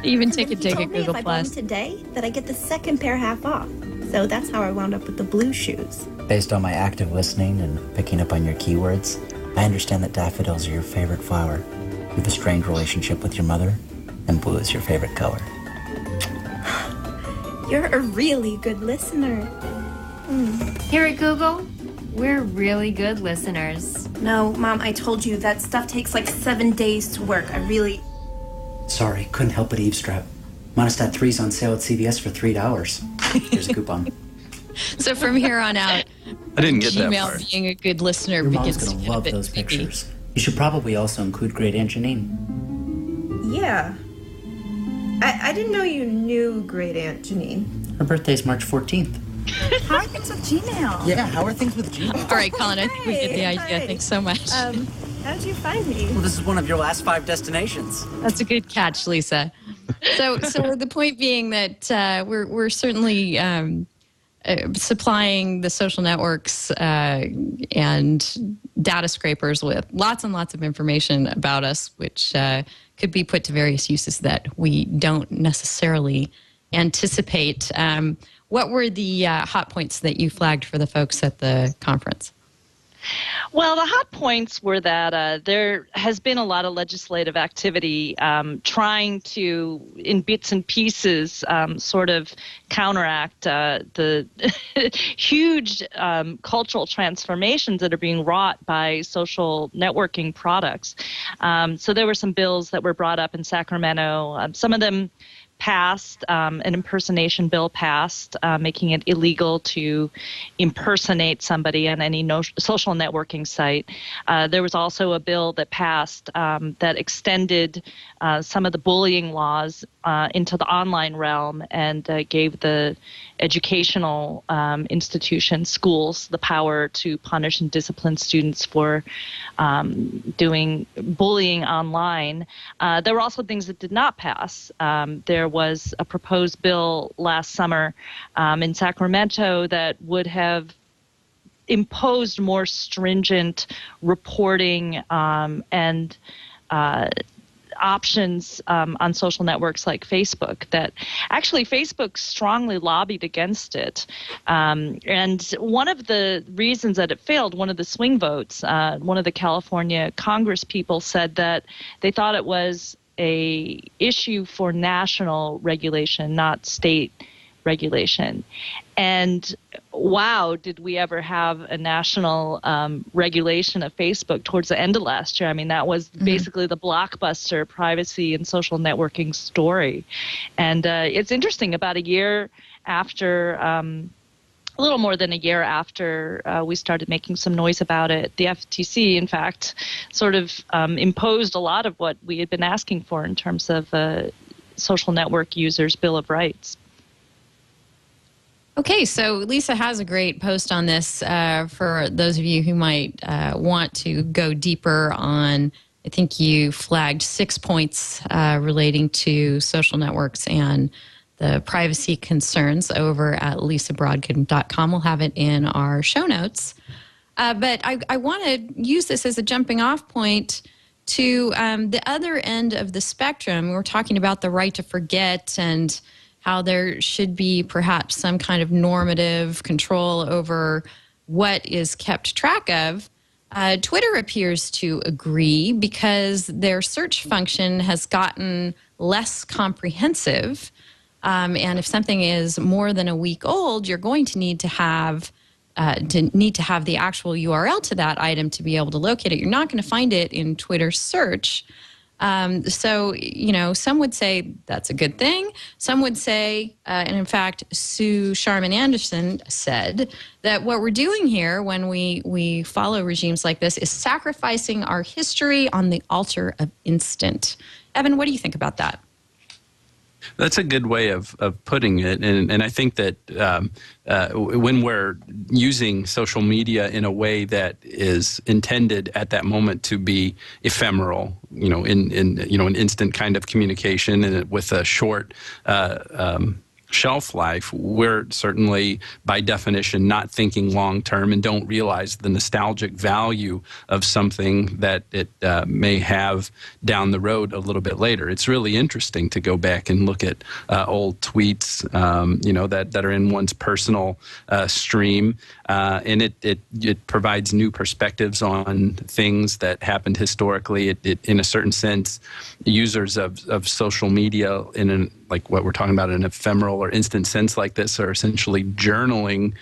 Even take a He ticket told me Google if I bought Plus. them today, that I get the second pair half off. So that's how I wound up with the blue shoes. Based on my active listening and picking up on your keywords, I understand that daffodils are your favorite flower. You have a strange relationship with your mother, and blue is your favorite color. You're a really good listener. Here at Google, we're really good listeners. No, Mom, I told you that stuff takes like 7 days to work. Sorry, couldn't help but eavesdrop. Monostat 3's on sale at CVS for $3. Here's a coupon. So from here on out, I didn't get that Gmail part. being a good listener Your mom's begins to gonna get a love bit those creepy. pictures. You should probably also include Great Aunt Janine. Yeah. I didn't know you knew Great Aunt Janine. Her birthday's March 14th. How are things with Gmail? Yeah, how are things with Gmail? All right, Colin, I think we get the idea. Hi. Thanks so much. How did you find me? Well, this is one of your last 5 destinations. That's a good catch, Lisa. So the point being that we're certainly supplying the social networks and data scrapers with lots and lots of information about us, which could be put to various uses that we don't necessarily anticipate. What were the hot points that you flagged for the folks at the conference? Well, the hot points were that there has been a lot of legislative activity trying to, in bits and pieces, sort of counteract the huge cultural transformations that are being wrought by social networking products. So there were some bills that were brought up in Sacramento. Some of them passed, an impersonation bill passed, making it illegal to impersonate somebody on any social networking site. There was also a bill that passed that extended some of the bullying laws into the online realm and gave the educational institutions, schools, the power to punish and discipline students for doing bullying online. There were also things that did not pass. There was a proposed bill last summer in Sacramento that would have imposed more stringent reporting and options on social networks like Facebook, that actually Facebook strongly lobbied against it. And one of the reasons that it failed, one of the swing votes, one of the California Congress people said that they thought it was a issue for national regulation, not state regulation. And wow, did we ever have a national regulation of Facebook towards the end of last year. I mean, that was basically the blockbuster privacy and social networking story. And it's interesting, about a year after, a little more than a year after we started making some noise about it, the FTC, in fact, sort of imposed a lot of what we had been asking for in terms of social network users' Bill of Rights. Okay, so Lisa has a great post on this for those of you who might want to go deeper on. I think you flagged 6 points relating to social networks and the privacy concerns over at lisaborodkin.com. We'll have it in our show notes. But I want to use this as a jumping off point to the other end of the spectrum. We're talking about the right to forget and how there should be perhaps some kind of normative control over what is kept track of. Twitter appears to agree because their search function has gotten less comprehensive. And if something is more than a week old, you're going to need to have the actual URL to that item to be able to locate it. You're not going to find it in Twitter search. So, you know, some would say that's a good thing. Some would say, and in fact, Sue Sharman Anderson said that what we're doing here when we follow regimes like this is sacrificing our history on the altar of instant. Evan, what do you think about that? That's a good way of putting it, and I think that when we're using social media in a way that is intended at that moment to be ephemeral, you know, in an instant kind of communication, and with a short shelf life, we're certainly by definition not thinking long term and don't realize the nostalgic value of something that it may have down the road a little bit later. It's really interesting to go back and look at old tweets, that are in one's personal stream, and it provides new perspectives on things that happened historically. It in a certain sense, users of social media like what we're talking about, in an ephemeral or instant sense like this, are essentially journaling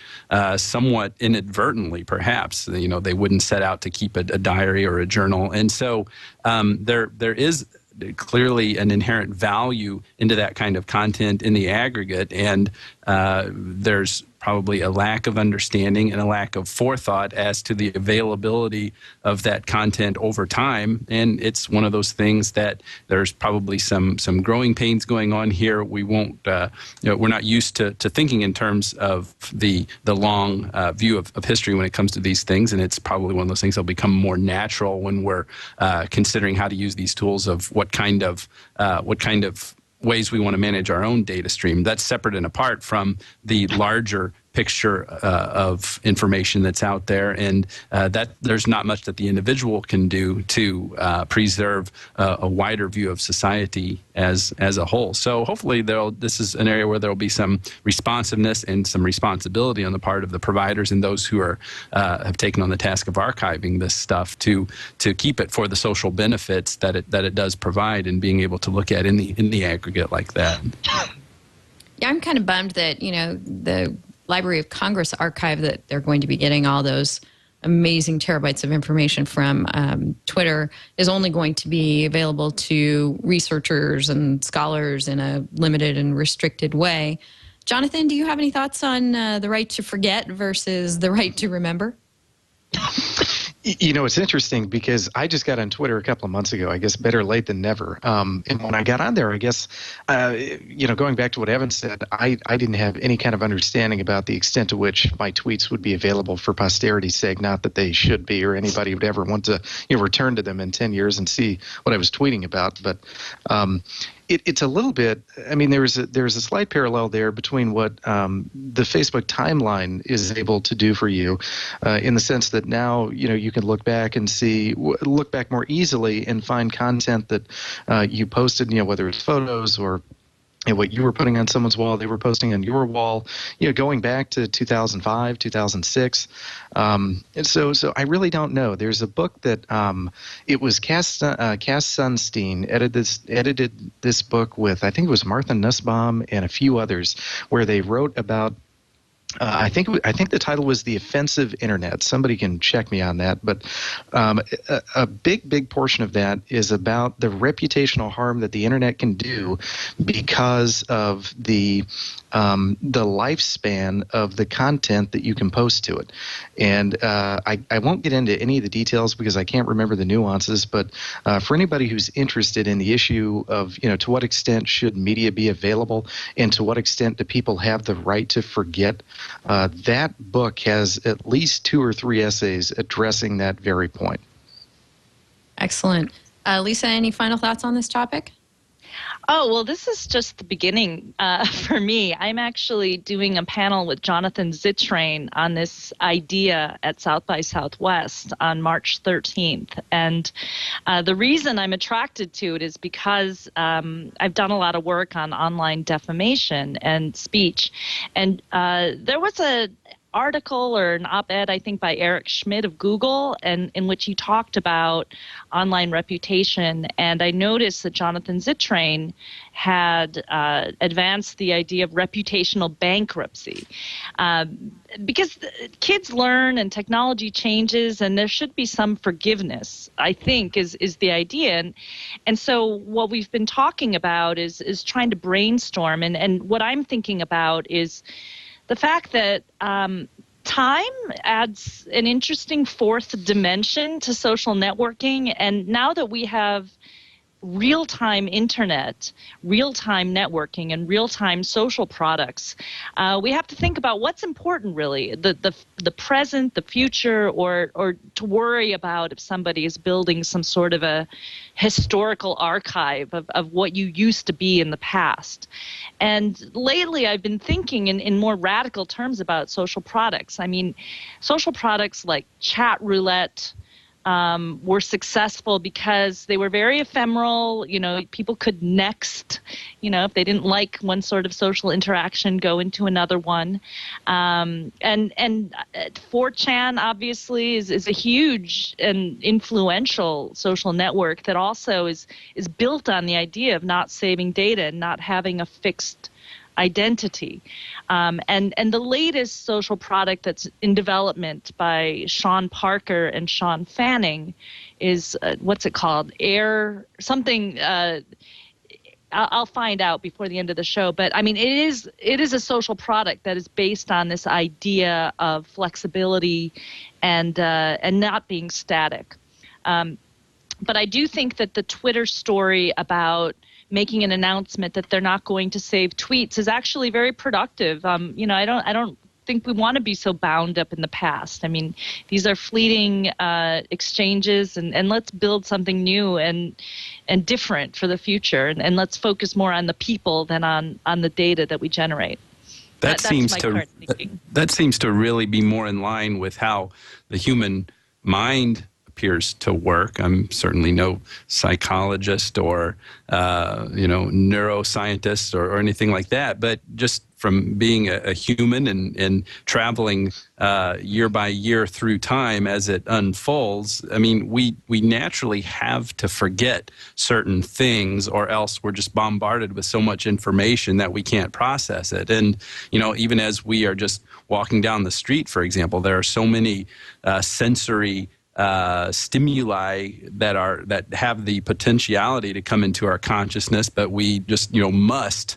somewhat inadvertently, perhaps. You know, they wouldn't set out to keep a diary or a journal. And so there is clearly an inherent value into that kind of content in the aggregate, and there's probably a lack of understanding and a lack of forethought as to the availability of that content over time. And it's one of those things that there's probably some growing pains going on here. We won't, we're not used to thinking in terms of the long view of history when it comes to these things. And it's probably one of those things that'll become more natural when we're considering how to use these tools, of what kind of ways we want to manage our own data stream. That's separate and apart from the larger picture of information that's out there, and that there's not much that the individual can do to preserve a wider view of society as a whole. So hopefully this is an area where there will be some responsiveness and some responsibility on the part of the providers and those who are have taken on the task of archiving this stuff to keep it for the social benefits that it does provide, and being able to look at in the aggregate like that. Yeah, I'm kind of bummed that, the Library of Congress archive that they're going to be getting all those amazing terabytes of information from Twitter is only going to be available to researchers and scholars in a limited and restricted way. Jonathan, do you have any thoughts on the right to forget versus the right to remember? You know, it's interesting because I just got on Twitter a couple of months ago. I guess better late than never. And when I got on there, I guess, going back to what Evan said, I didn't have any kind of understanding about the extent to which my tweets would be available for posterity's sake. Not that they should be, or anybody would ever want to return to them in 10 years and see what I was tweeting about. But it's a little bit, I mean, there's a slight parallel there between what the Facebook timeline is able to do for you, in the sense that now, you can look back more easily and find content that you posted, whether it's photos or what you were putting on someone's wall, they were posting on your wall, going back to 2005, 2006. And so I really don't know. There's a book that it was Cass Sunstein edited this book with, I think it was Martha Nussbaum and a few others, where they wrote about I think the title was The Offensive Internet. Somebody can check me on that. But a big portion of that is about the reputational harm that the Internet can do because of the lifespan of the content that you can post to it. And I won't get into any of the details because I can't remember the nuances. But for anybody who's interested in the issue of, to what extent should media be available and to what extent do people have the right to forget, that book has at least 2 or 3 essays addressing that very point. Excellent. Lisa, any final thoughts on this topic? Oh, well, this is just the beginning for me. I'm actually doing a panel with Jonathan Zittrain on this idea at South by Southwest on March 13th. And the reason I'm attracted to it is because I've done a lot of work on online defamation and speech. And there was an article or an op-ed, I think, by Eric Schmidt of Google, and in which he talked about online reputation. And I noticed that Jonathan Zittrain had advanced the idea of reputational bankruptcy. Because kids learn and technology changes, and there should be some forgiveness, I think, is the idea. And so what we've been talking about is trying to brainstorm. And what I'm thinking about is the fact that time adds an interesting fourth dimension to social networking. And now that we have real-time internet, real-time networking, and real-time social products, we have to think about what's important, really, the present, the future, or to worry about if somebody is building some sort of a historical archive of what you used to be in the past. And lately, I've been thinking in more radical terms about social products. I mean, social products like chat roulette, were successful because they were very ephemeral. People could next, if they didn't like one sort of social interaction, go into another one. And 4chan obviously is a huge and influential social network that also is built on the idea of not saving data and not having a fixed identity. And the latest social product that's in development by Sean Parker and Sean Fanning is, what's it called? Air something. I'll find out before the end of the show. But I mean, it is a social product that is based on this idea of flexibility and not being static. But I do think that the Twitter story about making an announcement that they're not going to save tweets is actually very productive. I don't think we want to be so bound up in the past. I mean, these are fleeting exchanges, and let's build something new and different for the future, and let's focus more on the people than on the data that we generate. That seems to really be more in line with how the human mind appears to work. I'm certainly no psychologist or neuroscientist or anything like that, but just from being a human and traveling year by year through time as it unfolds, I mean, we naturally have to forget certain things, or else we're just bombarded with so much information that we can't process it. And even as we are just walking down the street, for example, there are so many sensory stimuli that have the potentiality to come into our consciousness, but we just must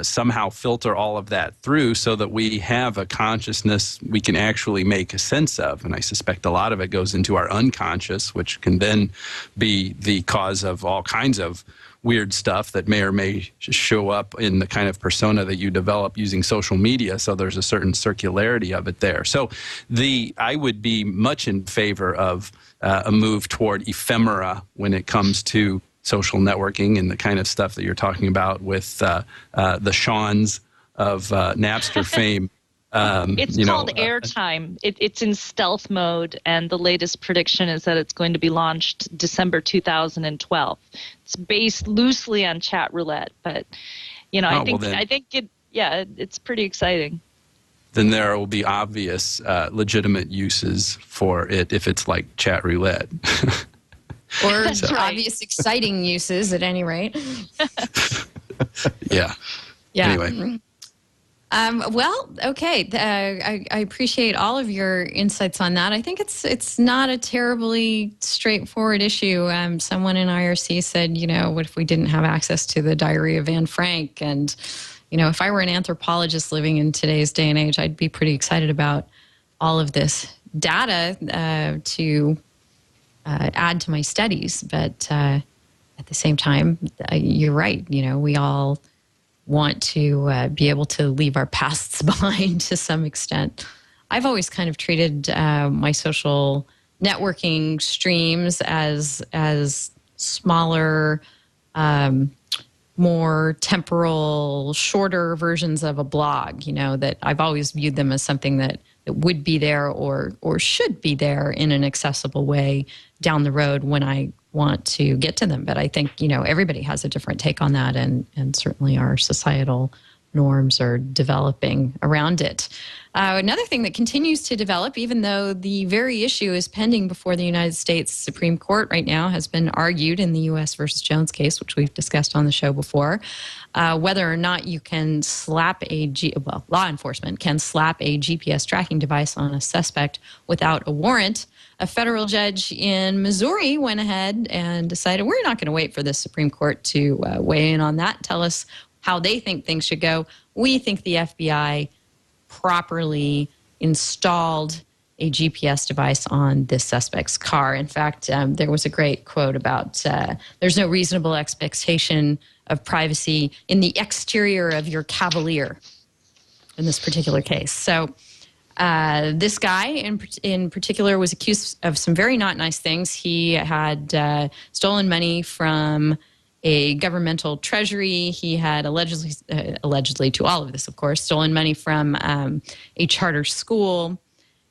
somehow filter all of that through so that we have a consciousness we can actually make a sense of. And I suspect a lot of it goes into our unconscious, which can then be the cause of all kinds of weird stuff that may or may show up in the kind of persona that you develop using social media. So there's a certain circularity of it there. So I would be much in favor of a move toward ephemera when it comes to social networking and the kind of stuff that you're talking about with the Seans of Napster fame. It's called Airtime. It's in stealth mode, and the latest prediction is that it's going to be launched December 2012. It's based loosely on chat roulette, but I think it's pretty exciting. Then there will be obvious legitimate uses for it if it's like chat roulette. Or obvious exciting uses at any rate. Yeah. Yeah. Anyway. Well, okay. I appreciate all of your insights on that. I think it's not a terribly straightforward issue. Someone in IRC said, what if we didn't have access to the Diary of Anne Frank? And, if I were an anthropologist living in today's day and age, I'd be pretty excited about all of this data to add to my studies. But at the same time, you're right. We all want to be able to leave our pasts behind to some extent. I've always kind of treated my social networking streams as smaller, more temporal, shorter versions of a blog, that I've always viewed them as something that would be there or should be there in an accessible way down the road when I want to get to them. But I think, everybody has a different take on that, and certainly our societal norms are developing around it. Another thing that continues to develop, even though the very issue is pending before the United States Supreme Court right now, has been argued in the U.S. versus Jones case, which we've discussed on the show before, whether or not you can law enforcement can slap a GPS tracking device on a suspect without a warrant. A federal judge in Missouri went ahead and decided we're not going to wait for the Supreme Court to weigh in on that, tell us how they think things should go. We think the FBI properly installed a GPS device on this suspect's car. In fact, there was a great quote about there's no reasonable expectation of privacy in the exterior of your Cavalier in this particular case. So this guy in particular was accused of some very not nice things. He had stolen money from a governmental treasury. He had allegedly to all of this, of course, stolen money from a charter school,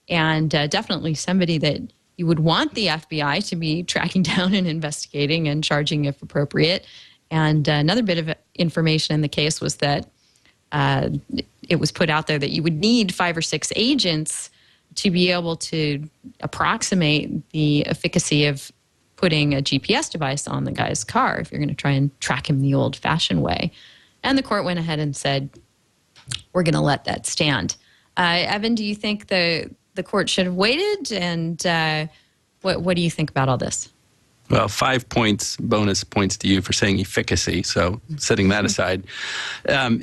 and definitely somebody that you would want the FBI to be tracking down and investigating and charging if appropriate. And another bit of information in the case was that it was put out there that you would need 5 or 6 agents to be able to approximate the efficacy of putting a GPS device on the guy's car if you're going to try and track him the old-fashioned way. And the court went ahead and said, we're going to let that stand. Evan, do you think the court should have waited? And what do you think about all this? Well, 5 points, bonus points to you for saying efficacy. So setting that aside, I'm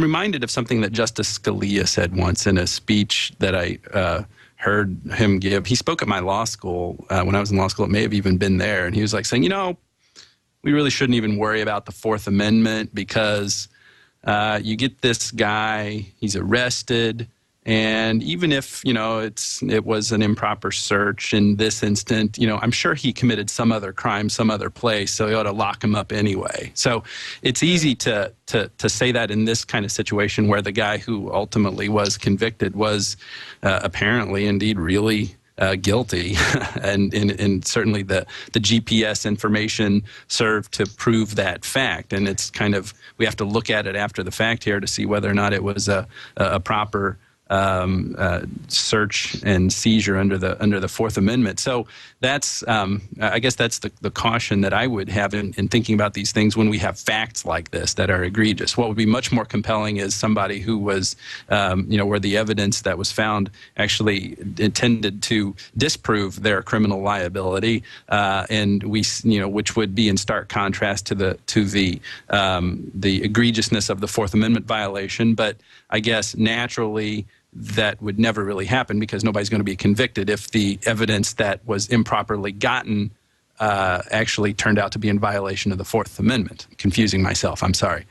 reminded of something that Justice Scalia said once in a speech that I heard him give. He spoke at my law school when I was in law school. It may have even been there. And he was like saying, we really shouldn't even worry about the Fourth Amendment because you get this guy, he's arrested. And even if, it was an improper search in this instant, I'm sure he committed some other crime, some other place, so you ought to lock him up anyway. So it's easy to say that in this kind of situation where the guy who ultimately was convicted was apparently indeed really guilty. and certainly the GPS information served to prove that fact. And it's kind of, we have to look at it after the fact here to see whether or not it was a proper search and seizure under the Fourth Amendment. So that's I guess that's the caution that I would have in thinking about these things when we have facts like this that are egregious. What would be much more compelling is somebody who was where the evidence that was found actually intended to disprove their criminal liability, and which would be in stark contrast to the egregiousness of the Fourth Amendment violation. But I guess naturally that would never really happen because nobody's going to be convicted if the evidence that was improperly gotten actually turned out to be in violation of the Fourth Amendment. Confusing myself, I'm sorry.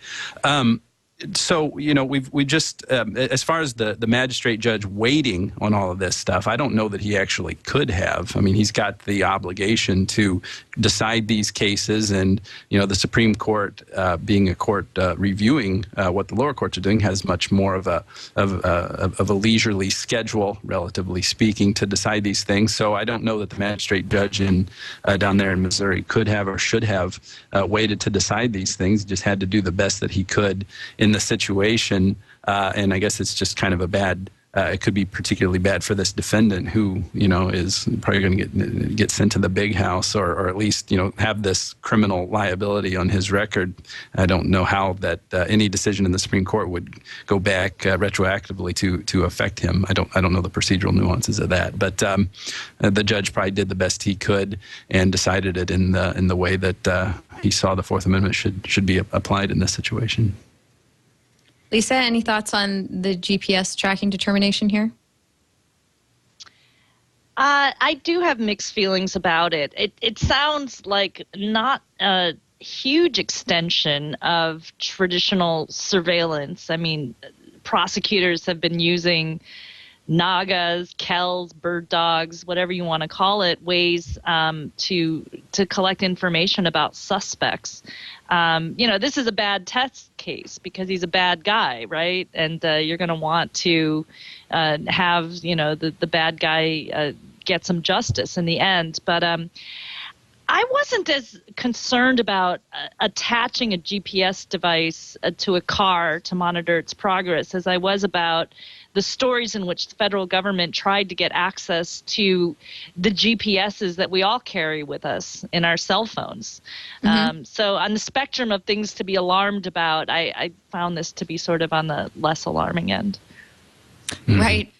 So, we just, as far as the magistrate judge waiting on all of this stuff, I don't know that he actually could have. I mean, he's got the obligation to decide these cases, and, the Supreme Court, being a court reviewing what the lower courts are doing, has much more of a leisurely schedule, relatively speaking, to decide these things. So I don't know that the magistrate judge down there in Missouri could have or should have waited to decide these things. He just had to do the best that he could in the situation, and I guess it's just kind of a bad it could be particularly bad for this defendant who, is probably going to get sent to the big house or at least, have this criminal liability on his record. I don't know how that any decision in the Supreme Court would go back retroactively to affect him. I don't know the procedural nuances of that, but the judge probably did the best he could and decided it in the way that he saw the Fourth Amendment should be applied in this situation. Lisa, any thoughts on the GPS tracking determination here? I do have mixed feelings about it. It sounds like not a huge extension of traditional surveillance. I mean, prosecutors have been using nagas, kells, bird dogs, whatever you want to call it, ways to collect information about suspects. This is a bad test case because he's a bad guy, right? And you're going to want to have, the bad guy get some justice in the end. But I wasn't as concerned about attaching a GPS device to a car to monitor its progress as I was about the stories in which the federal government tried to get access to the GPSs that we all carry with us in our cell phones. Mm-hmm. So on the spectrum of things to be alarmed about, I found this to be sort of on the less alarming end. Mm-hmm. Right.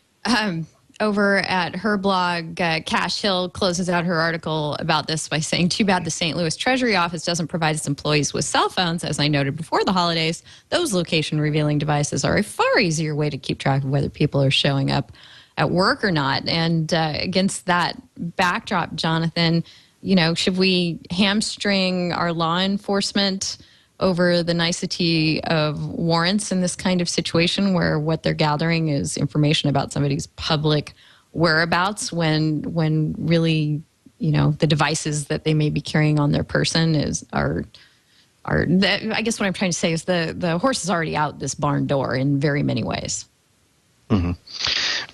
Over at her blog, Cash Hill closes out her article about this by saying, too bad the St. Louis Treasury Office doesn't provide its employees with cell phones. As I noted before the holidays, those location-revealing devices are a far easier way to keep track of whether people are showing up at work or not. And against that backdrop, Jonathan, should we hamstring our law enforcement over the nicety of warrants in this kind of situation where what they're gathering is information about somebody's public whereabouts when really, the devices that they may be carrying on their person are I guess what I'm trying to say is the horse is already out this barn door in very many ways. Mm-hmm.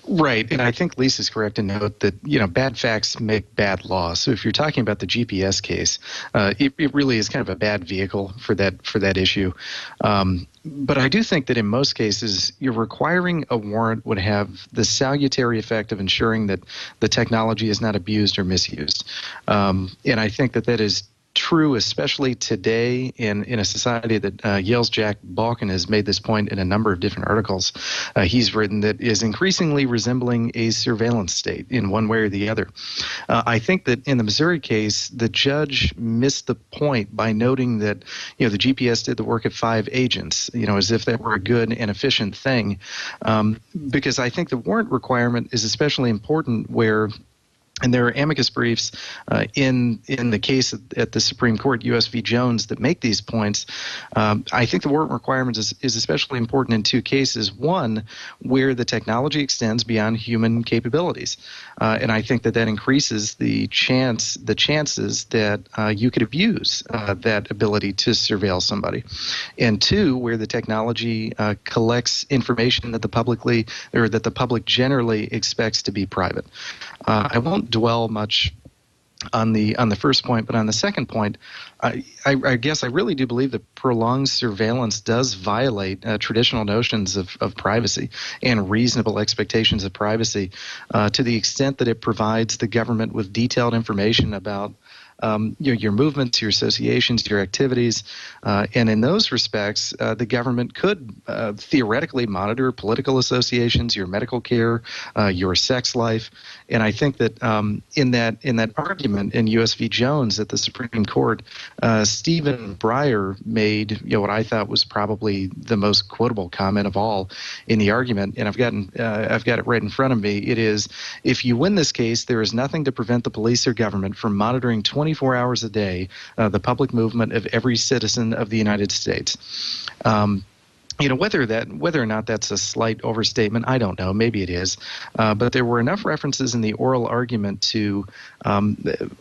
Right, and I think Lisa's correct to note that bad facts make bad law. So if you're talking about the GPS case, it really is kind of a bad vehicle for that issue. But I do think that in most cases, you're requiring a warrant would have the salutary effect of ensuring that the technology is not abused or misused. And I think that is true, especially today in a society that Yale's Jack Balkin has made this point in a number of different articles. He's written that is increasingly resembling a surveillance state in one way or the other. I think that in the Missouri case, the judge missed the point by noting that the GPS did the work of 5 agents, as if that were a good and efficient thing, because I think the warrant requirement is especially important where. And there are amicus briefs in the case at the Supreme Court, U.S. v. Jones, that make these points. I think the warrant requirement is especially important in 2 cases. One, where the technology extends beyond human capabilities, and I think that increases the chances that you could abuse that ability to surveil somebody. And 2, where the technology collects information that the public generally expects to be private. I won't dwell much on the first point, but on the second point, I guess I really do believe that prolonged surveillance does violate traditional notions of privacy and reasonable expectations of privacy to the extent that it provides the government with detailed information about your movements, your associations, your activities, and in those respects, the government could theoretically monitor political associations, your medical care, your sex life, and I think that in that argument in U.S. v. Jones at the Supreme Court, Stephen Breyer made what I thought was probably the most quotable comment of all in the argument, and I've got it right in front of me. It is, if you win this case, there is nothing to prevent the police or government from monitoring 24 hours a day the public movement of every citizen of the United States. Whether or not that's a slight overstatement, I don't know. Maybe it is. But there were enough references in the oral argument to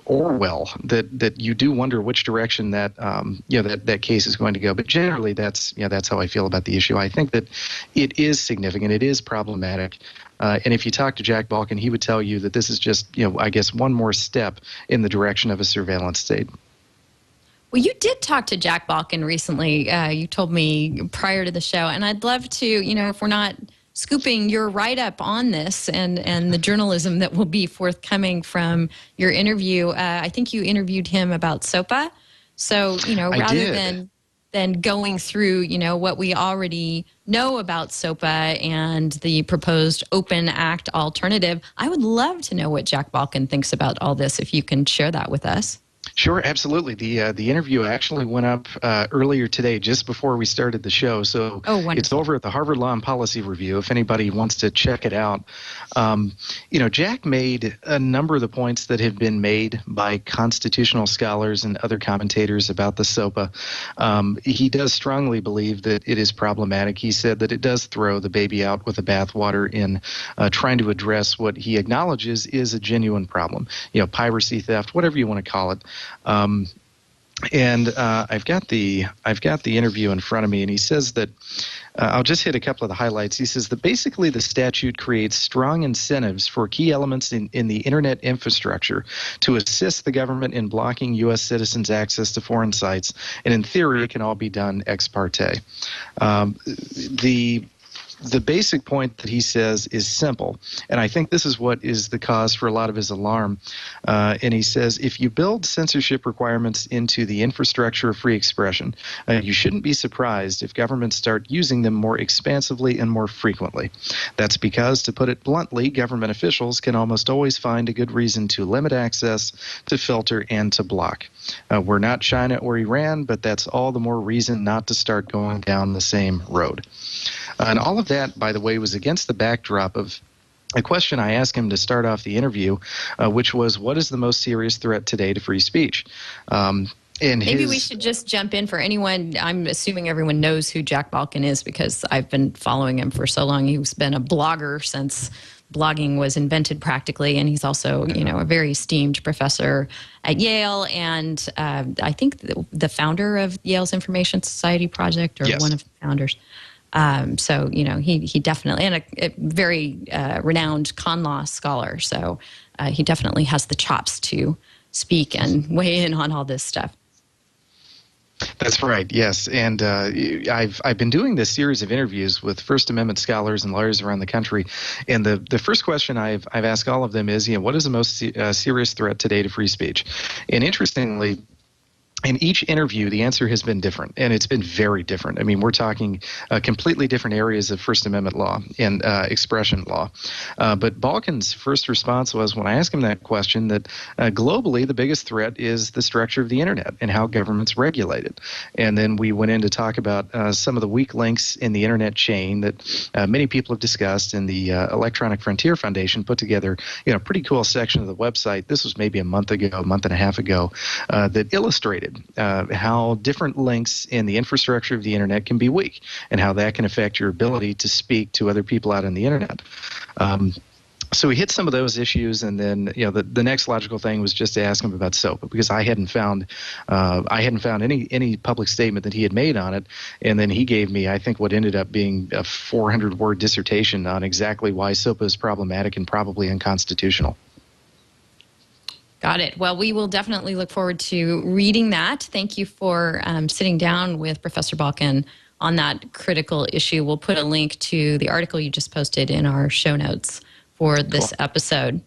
Orwell that you do wonder which direction that case is going to go. But generally, that's how I feel about the issue. I think that it is significant. It is problematic. And if you talk to Jack Balkin, he would tell you that this is just, I guess, one more step in the direction of a surveillance state. Well, you did talk to Jack Balkin recently. You told me prior to the show, and I'd love to, if we're not scooping your write-up on this and the journalism that will be forthcoming from your interview. I think you interviewed him about SOPA. So, rather than going through, what we already know about SOPA and the proposed Open Act alternative, I would love to know what Jack Balkin thinks about all this, if you can share that with us. Sure, absolutely. The interview actually went up earlier today, just before we started the show. So it's over at the Harvard Law and Policy Review, if anybody wants to check it out. Jack made a number of the points that have been made by constitutional scholars and other commentators about the SOPA. He does strongly believe that it is problematic. He said that it does throw the baby out with the bathwater in trying to address what he acknowledges is a genuine problem. Piracy, theft, whatever you want to call it. I've got the interview in front of me, and he says that I'll just hit a couple of the highlights. He says that basically the statute creates strong incentives for key elements in the internet infrastructure to assist the government in blocking U.S. citizens' access to foreign sites, and in theory, it can all be done ex parte. The basic point that he says is simple, and I think this is what is the cause for a lot of his alarm. And he says, if you build censorship requirements into the infrastructure of free expression, you shouldn't be surprised if governments start using them more expansively and more frequently. That's because, to put it bluntly, government officials can almost always find a good reason to limit access, to filter, and to block. We're not China or Iran, but that's all the more reason not to start going down the same road. And all of that, by the way, was against the backdrop of a question I asked him to start off the interview, which was, what is the most serious threat today to free speech? Maybe we should just jump in for anyone. I'm assuming everyone knows who Jack Balkin is because I've been following him for so long. He's been a blogger since blogging was invented practically, and he's also, a very esteemed professor at Yale, and I think the founder of Yale's Information Society Project, or one of the founders. So, he definitely, and a very renowned con law scholar. So he definitely has the chops to speak and weigh in on all this stuff. That's right, yes. And I've been doing this series of interviews with First Amendment scholars and lawyers around the country. And the first question I've asked all of them is, what is the most serious threat today to free speech? And interestingly, in each interview, the answer has been different, and it's been very different. I mean, we're talking completely different areas of First Amendment law and expression law. But Balkin's first response was, when I asked him that question, that globally the biggest threat is the structure of the internet and how governments regulate it. And then we went in to talk about some of the weak links in the internet chain that many people have discussed, and the Electronic Frontier Foundation put together a pretty cool section of the website. This was maybe a month and a half ago, that illustrated how different links in the infrastructure of the internet can be weak, and how that can affect your ability to speak to other people out on the internet. So we hit some of those issues, and then the next logical thing was just to ask him about SOPA, because I hadn't found any public statement that he had made on it, and then he gave me, I think, what ended up being a 400-word dissertation on exactly why SOPA is problematic and probably unconstitutional. Got it. Well, we will definitely look forward to reading that. Thank you for sitting down with Professor Balkin on that critical issue. We'll put a link to the article you just posted in our show notes for this episode.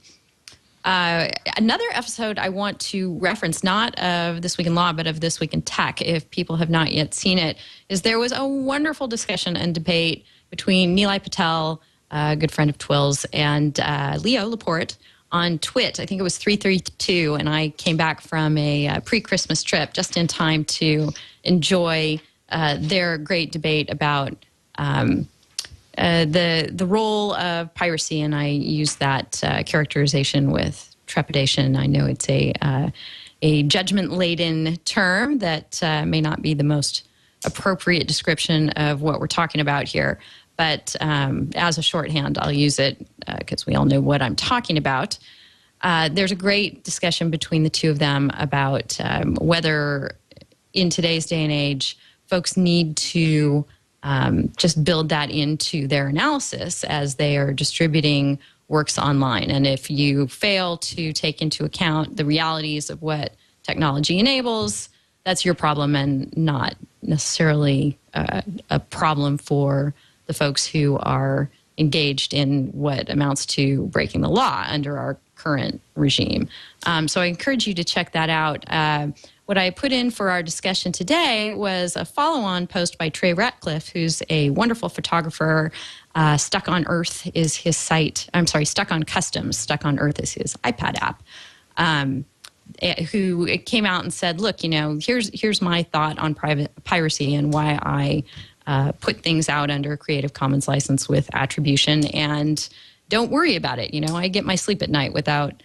Another episode I want to reference, not of This Week in Law, but of This Week in Tech, if people have not yet seen it, is there was a wonderful discussion and debate between Nilay Patel, a good friend of TWiL's, and Leo Laporte on Twit. I think it was 332, and I came back from a pre-Christmas trip just in time to enjoy their great debate about the role of piracy, and I use that characterization with trepidation. I know it's a judgment-laden term that may not be the most appropriate description of what we're talking about here. But as a shorthand, I'll use it because we all know what I'm talking about. There's a great discussion between the two of them about whether in today's day and age, folks need to just build that into their analysis as they are distributing works online. And if you fail to take into account the realities of what technology enables, that's your problem and not necessarily a problem for the folks who are engaged in what amounts to breaking the law under our current regime. So I encourage you to check that out. What I put in for our discussion today was a follow-on post by Trey Ratcliffe, who's a wonderful photographer. Stuck on Earth is his site. I'm sorry, Stuck on Customs. Stuck on Earth is his iPad app. Who came out and said, look, here's my thought on piracy and why I put things out under Creative Commons license with attribution, and don't worry about it. I get my sleep at night without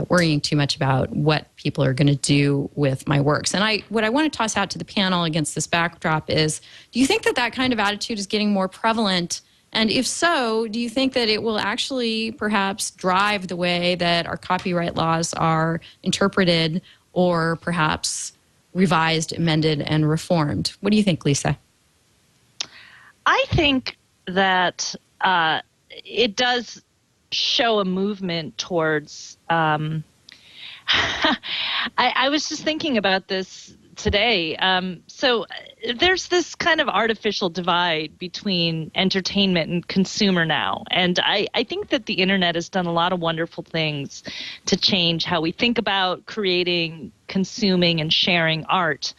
worrying too much about what people are going to do with my works. And what I want to toss out to the panel against this backdrop is, do you think that kind of attitude is getting more prevalent? And if so, do you think that it will actually perhaps drive the way that our copyright laws are interpreted, or perhaps revised, amended, and reformed? What do you think, Lisa? I think that it does show a movement towards I was just thinking about this today. So there's this kind of artificial divide between entertainment and consumer now. And I think that the internet has done a lot of wonderful things to change how we think about creating, consuming, and sharing art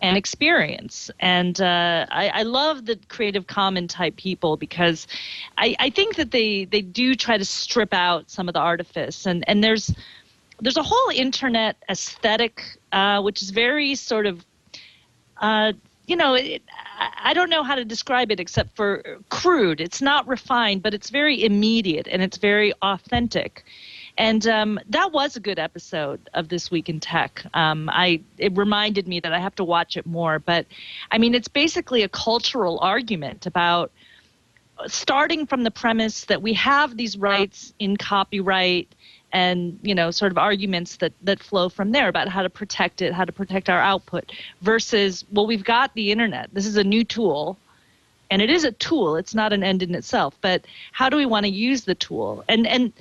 and experience. And I love the Creative Commons type people, because I think that they do try to strip out some of the artifice. And there's a whole internet aesthetic, which is very sort of, I don't know how to describe it except for crude. It's not refined, but it's very immediate and it's very authentic. And that was a good episode of This Week in Tech. It reminded me that I have to watch it more. But, I mean, it's basically a cultural argument about starting from the premise that we have these rights in copyright, and, sort of arguments that flow from there about how to protect it, how to protect our output, versus, well, we've got the internet. This is a new tool, and it is a tool. It's not an end in itself. But how do we want to use the tool? And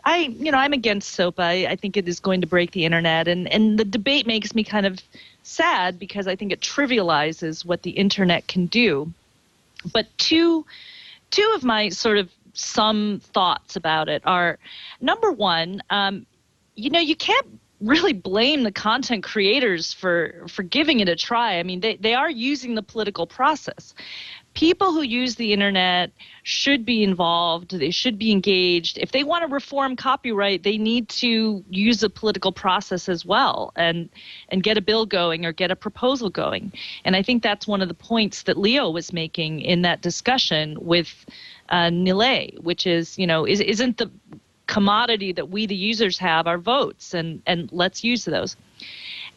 I'm against SOPA. I think it is going to break the internet. And the debate makes me kind of sad, because I think it trivializes what the internet can do. But two of my sort of some thoughts about it are, number one, you can't really blame the content creators for giving it a try. I mean, they are using the political process. People who use the internet should be involved. They should be engaged. If they want to reform copyright, they need to use the political process as well, and get a bill going or get a proposal going. And I think that's one of the points that Leo was making in that discussion with Nile, which is, isn't the commodity that we, the users, have our votes, and let's use those.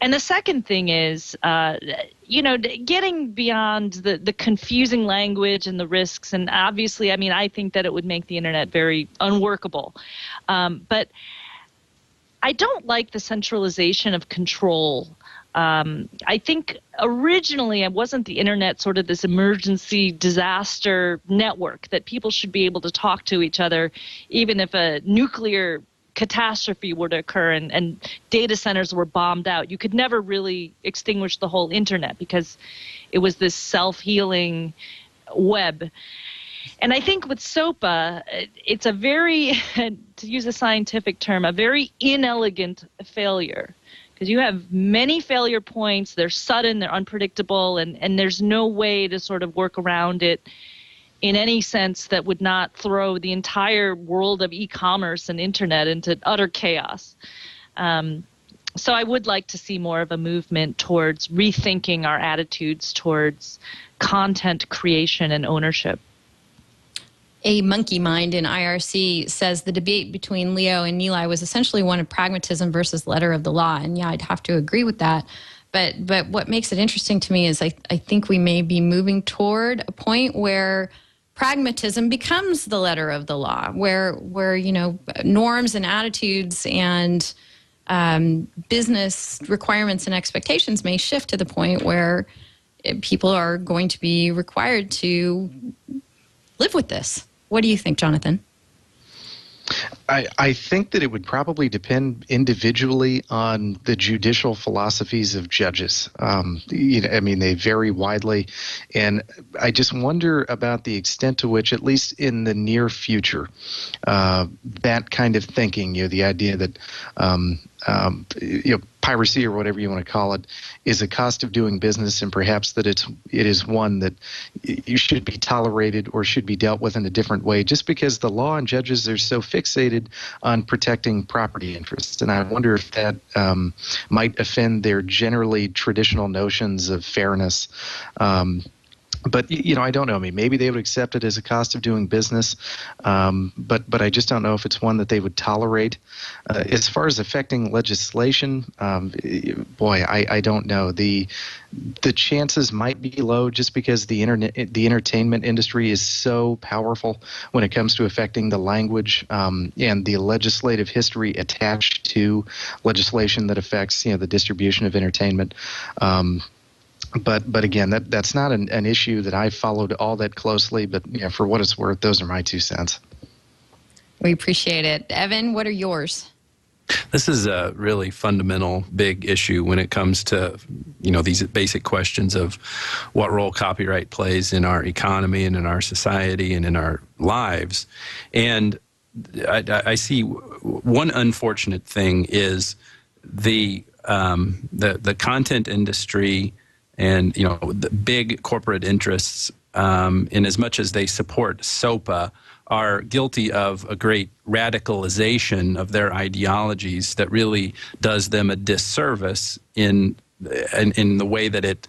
And the second thing is, getting beyond the confusing language and the risks. And obviously, I mean, I think that it would make the internet very unworkable. But I don't like the centralization of control. I think originally it wasn't the internet sort of this emergency disaster network that people should be able to talk to each other, even if a nuclear catastrophe were to occur and data centers were bombed out. You could never really extinguish the whole internet, because it was this self-healing web. And I think with SOPA, it's a very, to use a scientific term, a very inelegant failure. Because you have many failure points, they're sudden, they're unpredictable, and there's no way to sort of work around it in any sense that would not throw the entire world of e-commerce and internet into utter chaos. So I would like to see more of a movement towards rethinking our attitudes towards content creation and ownership. A monkey mind in IRC says the debate between Leo and Nilay was essentially one of pragmatism versus letter of the law. And yeah, I'd have to agree with that. But what makes it interesting to me is I think we may be moving toward a point where pragmatism becomes the letter of the law, where norms and attitudes and business requirements and expectations may shift to the point where people are going to be required to live with this. What do you think, Jonathan? I think that it would probably depend individually on the judicial philosophies of judges. I mean, they vary widely, and I just wonder about the extent to which, at least in the near future, that kind of thinking, the idea that piracy or whatever you want to call it is a cost of doing business, and perhaps that it is one that you should be tolerated or should be dealt with in a different way, just because the law and judges are so fixated on protecting property interests. And I wonder if that might offend their generally traditional notions of fairness. But, I don't know. I mean, maybe they would accept it as a cost of doing business, but I just don't know if it's one that they would tolerate. As far as affecting legislation, I don't know. The chances might be low, just because the entertainment industry is so powerful when it comes to affecting the language and the legislative history attached to legislation that affects, the distribution of entertainment. But again, that's not an issue that I've followed all that closely. But for what it's worth, those are my 2 cents. We appreciate it. Evan, what are yours? This is a really fundamental, big issue when it comes to, these basic questions of what role copyright plays in our economy and in our society and in our lives. And I see one unfortunate thing is the content industry and, the big corporate interests, in as much as they support SOPA, are guilty of a great radicalization of their ideologies that really does them a disservice in the way that it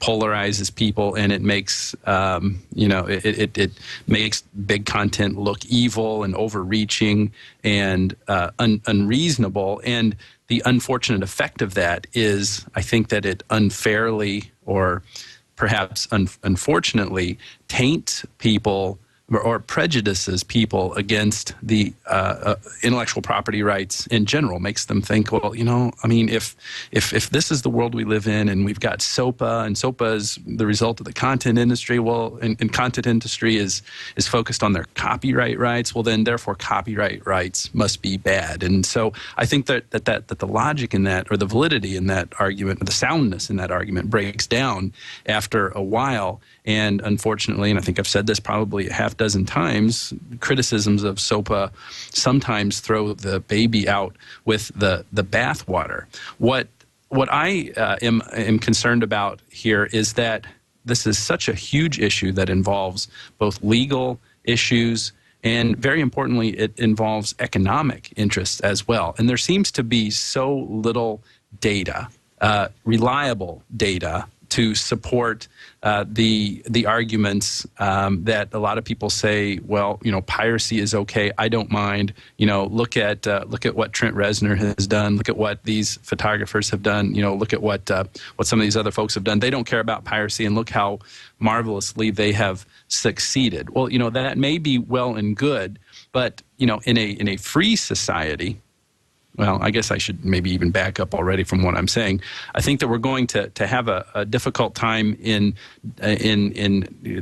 polarizes people, and it makes it makes big content look evil and overreaching and unreasonable. And the unfortunate effect of that is, I think, that it unfairly or perhaps unfortunately taints people or prejudices people against the intellectual property rights in general, makes them think, well, I mean, if this is the world we live in, and we've got SOPA, and SOPA is the result of the content industry, well, and content industry is focused on their copyright rights, well, then therefore copyright rights must be bad. And so I think that the logic in that, or the validity in that argument, or the soundness in that argument, breaks down after a while. And unfortunately, and I think I've said this probably a half dozen times, criticisms of SOPA sometimes throw the baby out with the bathwater. What I am concerned about here is that this is such a huge issue that involves both legal issues and, very importantly, it involves economic interests as well. And there seems to be so little data, reliable data, to support the arguments that a lot of people say, well, piracy is okay. I don't mind. Look at what Trent Reznor has done. Look at what these photographers have done. Look at what some of these other folks have done. They don't care about piracy, and look how marvelously they have succeeded. Well, that may be well and good, but in a free society. Well, I guess I should maybe even back up already from what I'm saying. I think that we're going to have a difficult time in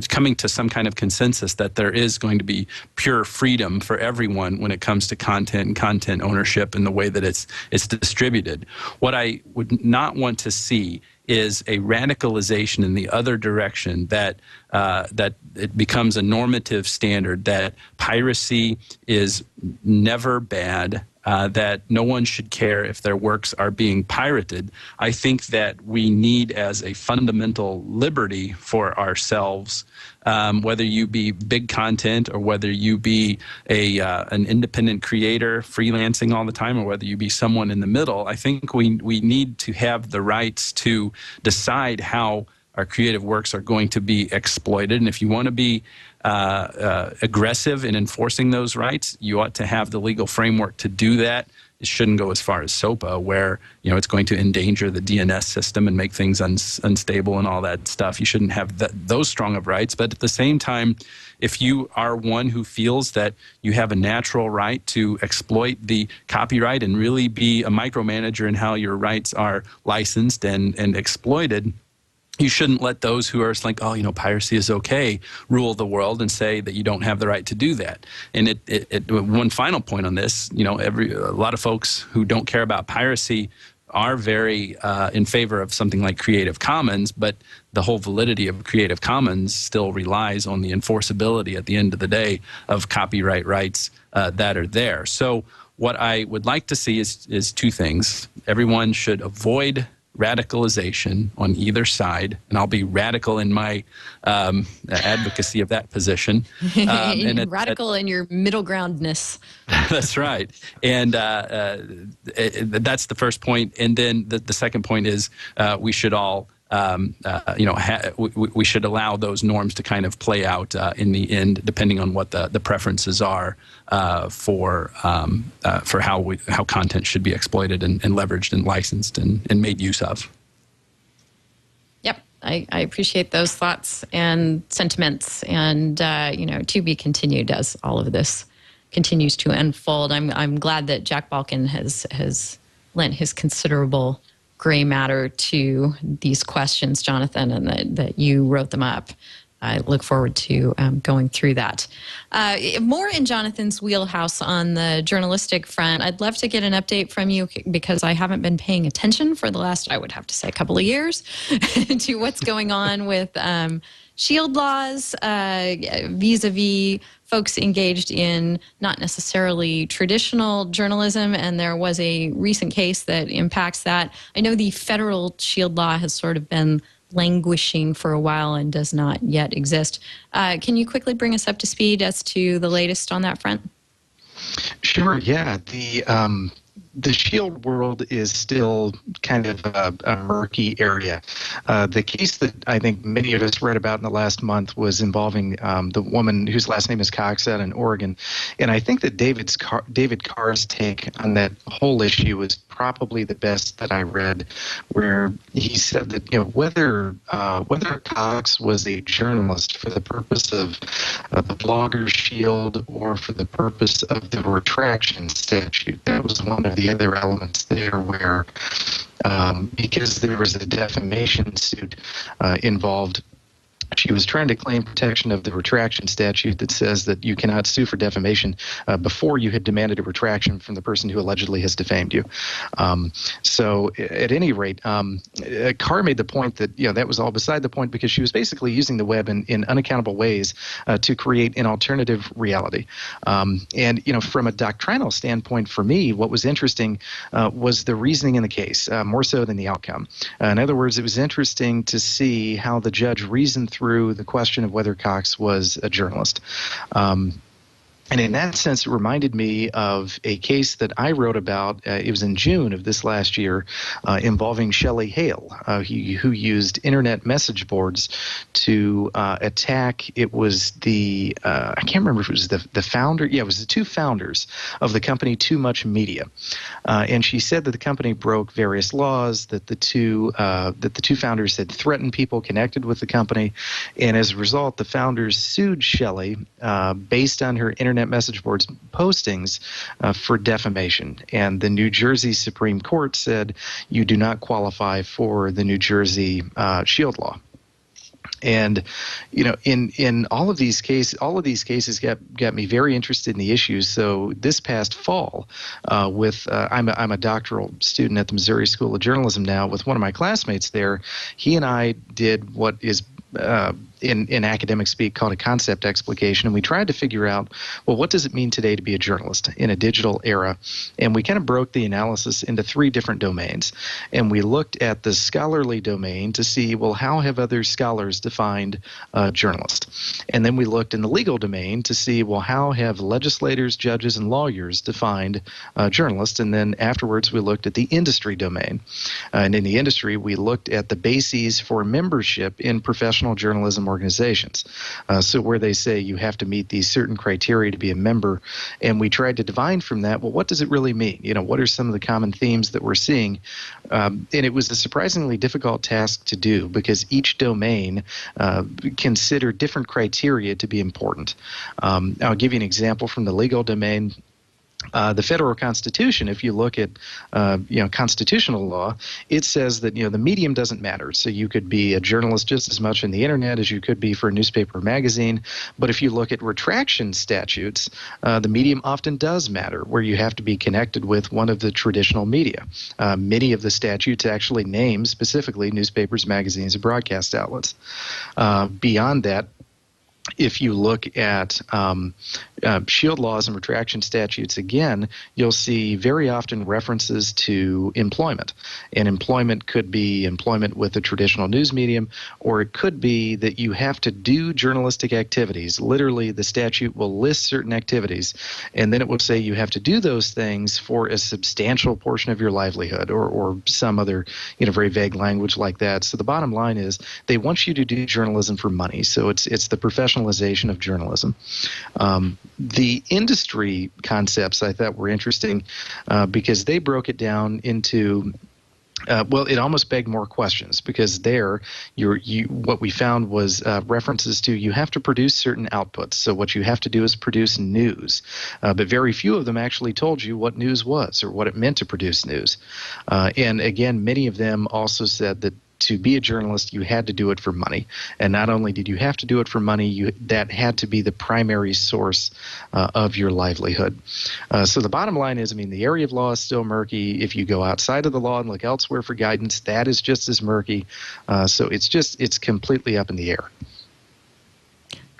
coming to some kind of consensus that there is going to be pure freedom for everyone when it comes to content and content ownership and the way that it's distributed. What I would not want to see is a radicalization in the other direction, that it becomes a normative standard that piracy is never bad, that no one should care if their works are being pirated. I think that we need, as a fundamental liberty for ourselves, whether you be big content or whether you be an independent creator freelancing all the time, or whether you be someone in the middle, I think we need to have the rights to decide how our creative works are going to be exploited. And if you want to be aggressive in enforcing those rights, you ought to have the legal framework to do that. It shouldn't go as far as SOPA, where it's going to endanger the DNS system and make things unstable and all that stuff. You shouldn't have those strong of rights. But at the same time, if you are one who feels that you have a natural right to exploit the copyright and really be a micromanager in how your rights are licensed and exploited, you shouldn't let those who are like, oh, piracy is okay, rule the world and say that you don't have the right to do that. And one final point on this, a lot of folks who don't care about piracy are very in favor of something like Creative Commons, but the whole validity of Creative Commons still relies on the enforceability at the end of the day of copyright rights that are there. So what I would like to see is two things. Everyone should avoid radicalization on either side, and I'll be radical in my advocacy of that position. Radical in your middle groundness. That's right. And that's the first point. And then the second point is we should all, we should allow those norms to kind of play out in the end, depending on what the preferences are for how content should be exploited and leveraged and licensed and made use of. Yep, I appreciate those thoughts and sentiments, and to be continued as all of this continues to unfold. I'm glad that Jack Balkin has lent his considerable gray matter to these questions, Jonathan, and that you wrote them up. I look forward to going through that. More in Jonathan's wheelhouse on the journalistic front. I'd love to get an update from you because I haven't been paying attention for the last, I would have to say, couple of years to what's going on with shield laws vis-a-vis folks engaged in not necessarily traditional journalism, and there was a recent case that impacts that. I know the federal shield law has sort of been languishing for a while and does not yet exist. Can you quickly bring us up to speed as to the latest on that front? Sure, yeah. The shield world is still kind of a murky area. The case that I think many of us read about in the last month was involving the woman whose last name is Cox out in Oregon. And I think that David Carr's take on that whole issue was probably the best that I read, where he said that whether Cox was a journalist for the purpose of the blogger shield or for the purpose of the retraction statute, that was one of the other elements there where because there was a defamation suit involved, she was trying to claim protection of the retraction statute that says that you cannot sue for defamation before you had demanded a retraction from the person who allegedly has defamed you. So at any rate, Carr made the point that that was all beside the point because she was basically using the web in unaccountable ways to create an alternative reality. And from a doctrinal standpoint, for me, what was interesting was the reasoning in the case, more so than the outcome. In other words, it was interesting to see how the judge reasoned through the question of whether Cox was a journalist. And in that sense, it reminded me of a case that I wrote about. It was in June of this last year involving Shelley Hale, who used internet message boards to attack. It was I can't remember if it was the founder. Yeah, it was the two founders of the company Too Much Media. And she said that the company broke various laws, that the two founders had threatened people connected with the company. And as a result, the founders sued Shelley based on her internet message boards postings for defamation. And the New Jersey Supreme Court said you do not qualify for the New Jersey shield law. And in all of these cases got me very interested in the issues. So this past fall, I'm a doctoral student at the Missouri School of Journalism now. With one of my classmates there, he and I did what is in academic speak called a concept explication, and we tried to figure out, well, what does it mean today to be a journalist in a digital era? And we kind of broke the analysis into three different domains, and we looked at the scholarly domain to see, well, how have other scholars defined journalist? And then we looked in the legal domain to see, well, how have legislators, judges, and lawyers defined journalist? And then afterwards we looked at the industry domain, and in the industry we looked at the bases for membership in professional journalism organizations. So where they say you have to meet these certain criteria to be a member, and we tried to divine from that, well, what does it really mean? What are some of the common themes that we're seeing? And it was a surprisingly difficult task to do because each domain considered different criteria to be important. I'll give you an example from the legal domain. The federal Constitution, if you look at constitutional law, it says that the medium doesn't matter. So you could be a journalist just as much in the internet as you could be for a newspaper or magazine. But if you look at retraction statutes, the medium often does matter, where you have to be connected with one of the traditional media. Many of the statutes actually name specifically newspapers, magazines, and broadcast outlets. Beyond that, if you look at shield laws and retraction statutes, again, you'll see very often references to employment. And employment could be employment with a traditional news medium, or it could be that you have to do journalistic activities. Literally, the statute will list certain activities, and then it will say you have to do those things for a substantial portion of your livelihood, or some other very vague language like that. So the bottom line is they want you to do journalism for money. So it's the professionalization of journalism. The industry concepts I thought were interesting because they broke it down into it almost begged more questions, because there, what we found was references to you have to produce certain outputs. So what you have to do is produce news, but very few of them actually told you what news was or what it meant to produce news. And again, many of them also said that to be a journalist, you had to do it for money. And not only did you have to do it for money, that had to be the primary source of your livelihood. So the bottom line is, the area of law is still murky. If you go outside of the law and look elsewhere for guidance, that is just as murky. So it's completely up in the air.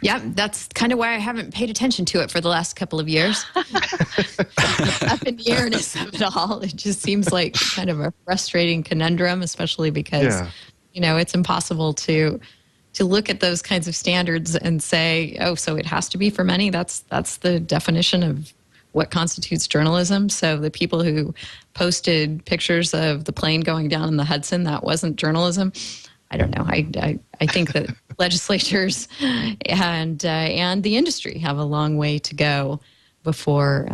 Yeah, that's kind of why I haven't paid attention to it for the last couple of years. Up in the airness of it all. It just seems like kind of a frustrating conundrum, especially because, it's impossible to look at those kinds of standards and say, oh, so it has to be for money. That's the definition of what constitutes journalism. So the people who posted pictures of the plane going down in the Hudson, that wasn't journalism. I don't know. I think that legislatures and the industry have a long way to go before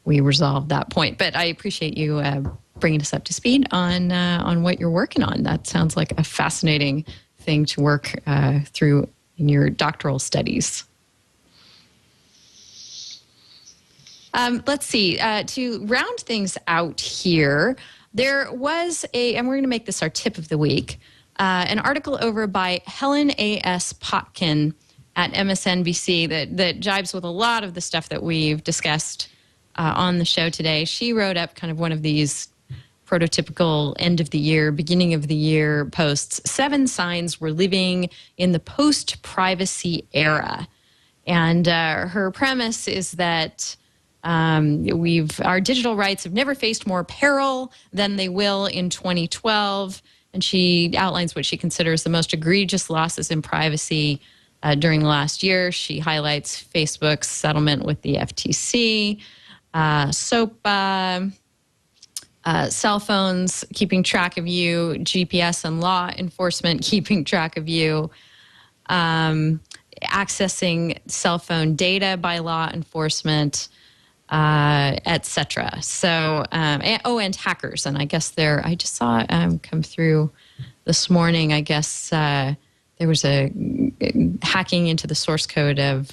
we resolve that point. But I appreciate you bringing us up to speed on what you're working on. That sounds like a fascinating thing to work through in your doctoral studies. Let's see. To round things out here, there was and we're going to make this our tip of the week, an article over by Helen A.S. Potkin at MSNBC that jibes with a lot of the stuff that we've discussed on the show today. She wrote up kind of one of these prototypical end of the year, beginning of the year posts, 7 signs we're living in the post-privacy era. And her premise is that our digital rights have never faced more peril than they will in 2012. And she outlines what she considers the most egregious losses in privacy during the last year. She highlights Facebook's settlement with the FTC, SOPA, cell phones keeping track of you, GPS and law enforcement keeping track of you, accessing cell phone data by law enforcement, etc. So, and hackers. And I guess I just saw come through this morning, I guess there was a hacking into the source code of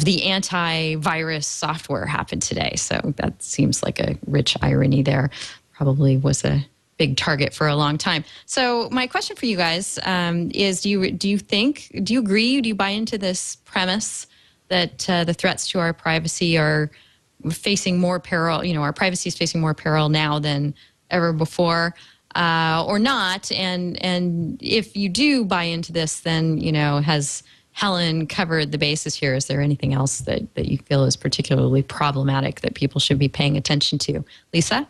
the antivirus software happened today. So that seems like a rich irony there. Probably was a big target for a long time. So my question for you guys is, do you agree, do you buy into this premise that the threats to our privacy are facing more peril, our privacy is facing more peril now than ever before, or not? And if you do buy into this, then, has Helen covered the bases here? Is there anything else that you feel is particularly problematic that people should be paying attention to? Lisa?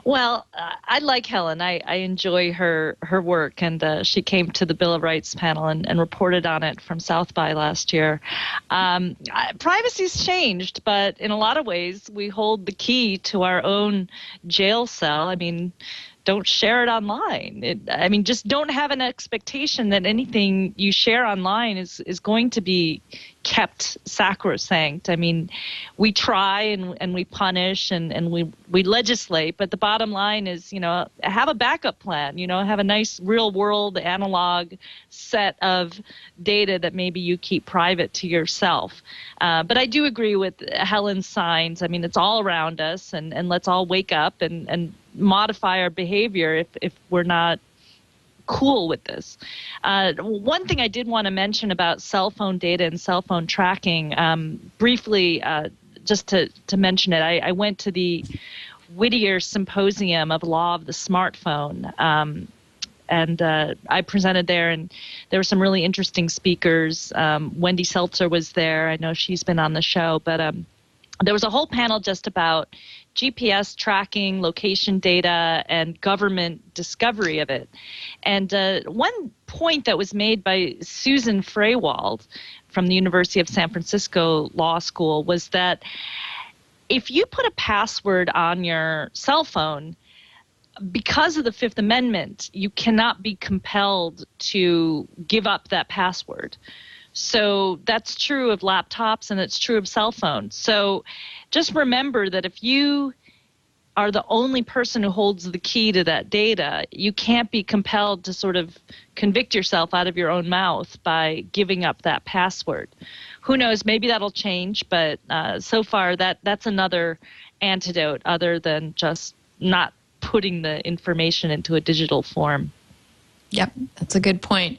Well, I like Helen. I enjoy her work, and she came to the Bill of Rights panel and reported on it from South by last year. Privacy's changed, but in a lot of ways, we hold the key to our own jail cell. Don't share it online. Just don't have an expectation that anything you share online is going to be kept sacrosanct. I mean, we try and we punish and we legislate, but the bottom line is, have a backup plan, have a nice real world analog set of data that maybe you keep private to yourself. But I do agree with Helen's signs. I mean, it's all around us, and let's all wake up and modify our behavior if we're not cool with this. One thing I did want to mention about cell phone data and cell phone tracking, briefly, just to mention it, I went to the Whittier Symposium of Law of the Smartphone, and I presented there, and there were some really interesting speakers. Wendy Seltzer was there. I know she's been on the show, but there was a whole panel just about GPS tracking, location data, and government discovery of it. And one point that was made by Susan Freywald from the University of San Francisco Law School was that if you put a password on your cell phone, because of the Fifth Amendment, you cannot be compelled to give up that password. So that's true of laptops and it's true of cell phones. So just remember that if you are the only person who holds the key to that data, you can't be compelled to sort of convict yourself out of your own mouth by giving up that password. Who knows, maybe that'll change, but so far that's another antidote other than just not putting the information into a digital form. Yep, that's a good point.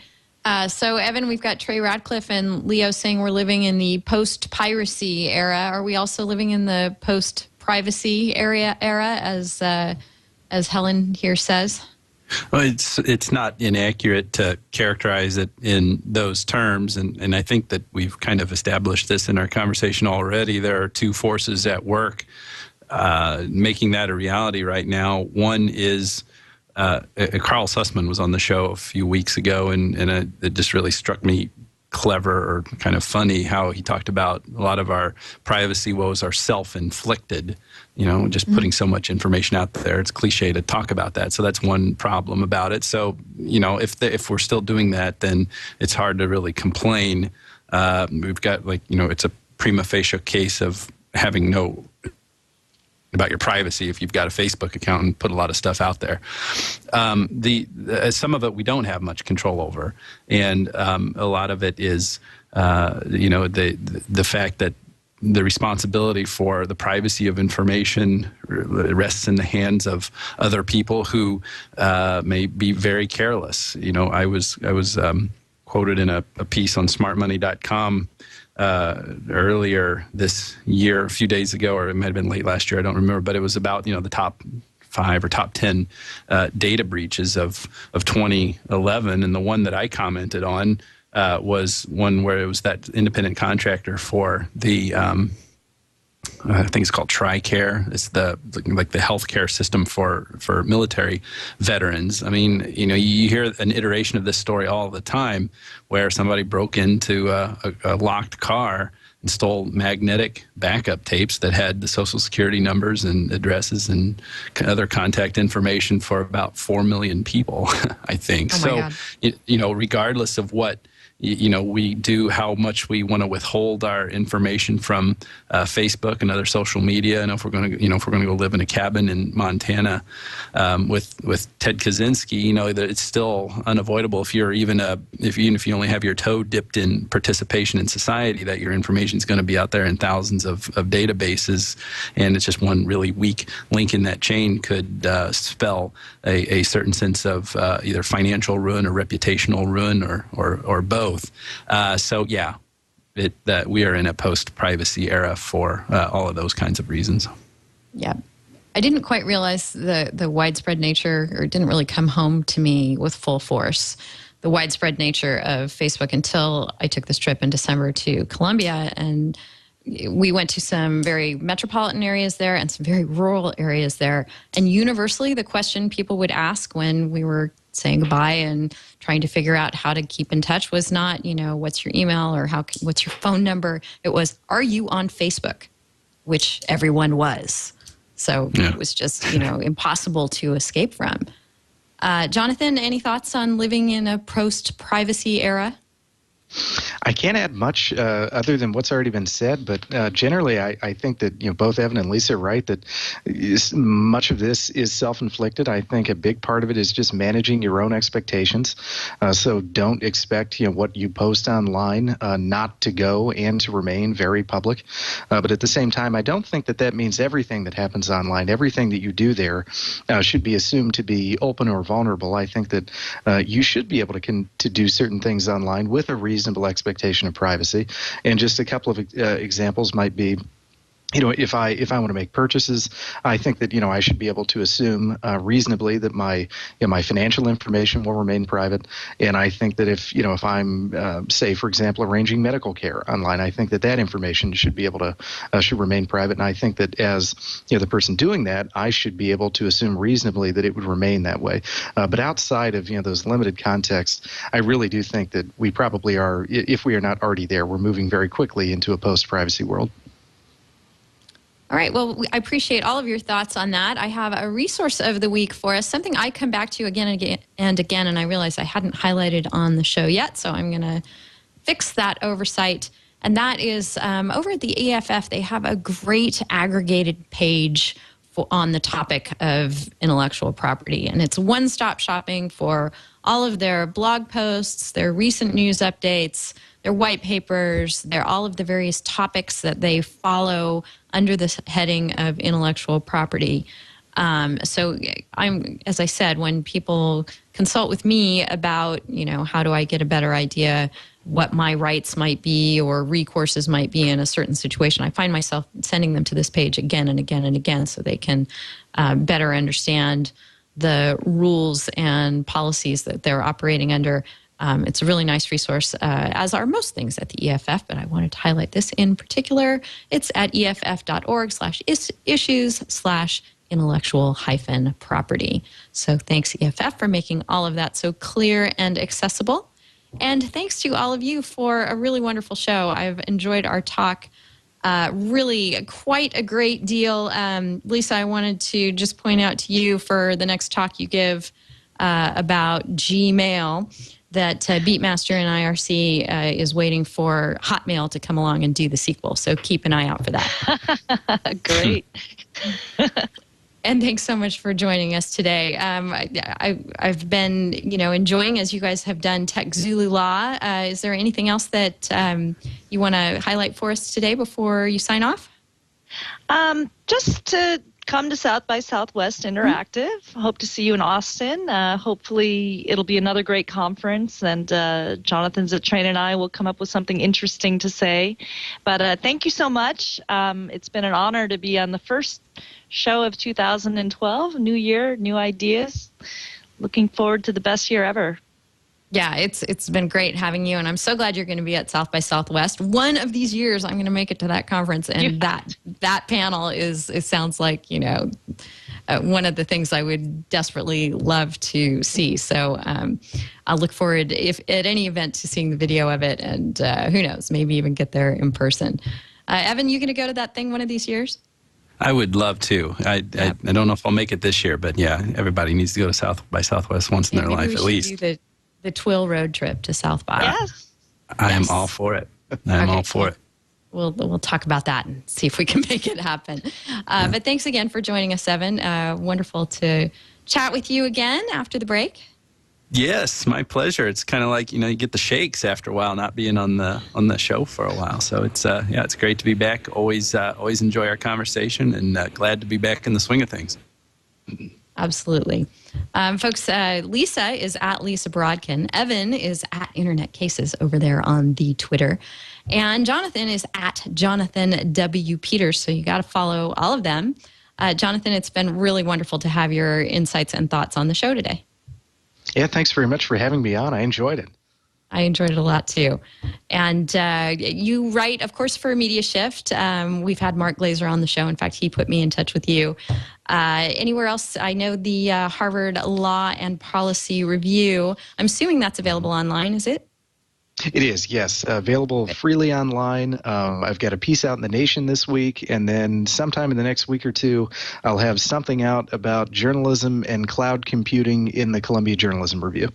So, Evan, we've got Trey Radcliffe and Leo saying we're living in the post-piracy era. Are we also living in the post-privacy era, as Helen here says? Well, it's not inaccurate to characterize it in those terms, and I think that we've kind of established this in our conversation already. There are two forces at work making that a reality right now. One is Carl Sussman was on the show a few weeks ago, and it just really struck me clever or kind of funny how he talked about a lot of our privacy woes are self-inflicted, just putting so much information out there. It's cliche to talk about that. So that's one problem about it. So, if we're still doing that, then it's hard to really complain. We've got it's a prima facie case of having no about your privacy if you've got a Facebook account and put a lot of stuff out there. Some of it we don't have much control over, and a lot of it is the fact that the responsibility for the privacy of information rests in the hands of other people who may be very careless. I was quoted in a piece on smartmoney.com earlier this year, a few days ago, or it might have been late last year, I don't remember, but it was about, the top 5 or top 10 data breaches of 2011. And the one that I commented on was one where it was that independent contractor for the, I think it's called TRICARE. It's the healthcare system for military veterans. I mean, you hear an iteration of this story all the time where somebody broke into a locked car and stole magnetic backup tapes that had the social security numbers and addresses and other contact information for about 4 million people, I think. Oh so, regardless of what we do, how much we want to withhold our information from Facebook and other social media. And if we're going to, go live in a cabin in Montana with Ted Kaczynski, that it's still unavoidable if you're even if you only have your toe dipped in participation in society, that your information is going to be out there in thousands of databases, and it's just one really weak link in that chain could spell a certain sense of either financial ruin or reputational ruin or both. So yeah, that we are in a post-privacy era for all of those kinds of reasons. Yeah. I didn't quite realize the widespread nature, or it didn't really come home to me with full force, the widespread nature of Facebook until I took this trip in December to Colombia, and we went to some very metropolitan areas there and some very rural areas there. And universally, the question people would ask when we were saying goodbye and trying to figure out how to keep in touch was not, what's your email or what's your phone number? It was, are you on Facebook? Which everyone was. So It was just, impossible to escape from. Jonathan, any thoughts on living in a post-privacy era? I can't add much other than what's already been said, but generally I think that both Evan and Lisa are right that much of this is self-inflicted. I think a big part of it is just managing your own expectations. So don't expect what you post online not to go and to remain very public. But at the same time, I don't think that means everything that happens online, everything that you do there should be assumed to be open or vulnerable. I think that you should be able to do certain things online with a reasonable expectation of privacy. And just a couple of examples might be, if I want to make purchases, I think that I should be able to assume reasonably that my my financial information will remain private. And I think that if I'm say for example arranging medical care online, I think that information should be able to should remain private. And I think that as the person doing that, I should be able to assume reasonably that it would remain that way. But outside of those limited contexts, I really do think that we probably are, if we are not already there, we're moving very quickly into a post-privacy world. All right. Well, I appreciate all of your thoughts on that. I have a resource of the week for us, something I come back to again and again, and I realize I hadn't highlighted on the show yet, so I'm going to fix that oversight. And that is over at the EFF, they have a great aggregated page on the topic of intellectual property. And it's one-stop shopping for all of their blog posts, their recent news updates, their white papers, all of the various topics that they follow under the heading of intellectual property. So as I said, when people consult with me about, how do I get a better idea what my rights might be or recourses might be in a certain situation, I find myself sending them to this page again and again and again so they can better understand the rules and policies that they're operating under. It's a really nice resource, as are most things at the EFF, but I wanted to highlight this in particular. It's at EFF.org/issues/intellectual-property. So thanks, EFF, for making all of that so clear and accessible. And thanks to all of you for a really wonderful show. I've enjoyed our talk really quite a great deal. Lisa, I wanted to just point out to you for the next talk you give about Gmail, that Beatmaster and IRC is waiting for Hotmail to come along and do the sequel. So keep an eye out for that. Great. And thanks so much for joining us today. I've been, enjoying, as you guys have done, Tech Zulu Law. Is there anything else that you want to highlight for us today before you sign off? Just to come to South by Southwest Interactive. Hope to see you in Austin. Hopefully it'll be another great conference, and Jonathan's at Train and I will come up with something interesting to say. But thank you so much. It's been an honor to be on the first show of 2012. New year, new ideas. Looking forward to the best year ever. Yeah, it's been great having you, and I'm so glad you're going to be at South by Southwest. One of these years, I'm going to make it to that conference, and that panel it sounds like one of the things I would desperately love to see. So I'll look forward, if at any event, to seeing the video of it, and who knows, maybe even get there in person. Evan, you going to go to that thing one of these years? I would love to. I don't know if I'll make it this year, but yeah, everybody needs to go to South by Southwest once in their life at least. Do the TWiL road trip to South by. Yes. I am all for it. I'm all for it. We'll talk about that and see if we can make it happen. But thanks again for joining us, Evan. Wonderful to chat with you again after the break. Yes, my pleasure. It's kind of like, you get the shakes after a while, not being on the show for a while. So it's it's great to be back. Always enjoy our conversation, and glad to be back in the swing of things. Absolutely. Folks, Lisa is at Lisa Borodkin. Evan is at Internet Cases over there on the Twitter. And Jonathan is at Jonathan W. Peters. So you got to follow all of them. Jonathan, it's been really wonderful to have your insights and thoughts on the show today. Yeah, thanks very much for having me on. I enjoyed it. I enjoyed it a lot, too. And you write, of course, for Media Shift. We've had Mark Glazer on the show. In fact, he put me in touch with you. Anywhere else? I know the Harvard Law and Policy Review. I'm assuming that's available online, is it? It is, yes. Available freely online. I've got a piece out in The Nation this week, and then sometime in the next week or two, I'll have something out about journalism and cloud computing in the Columbia Journalism Review.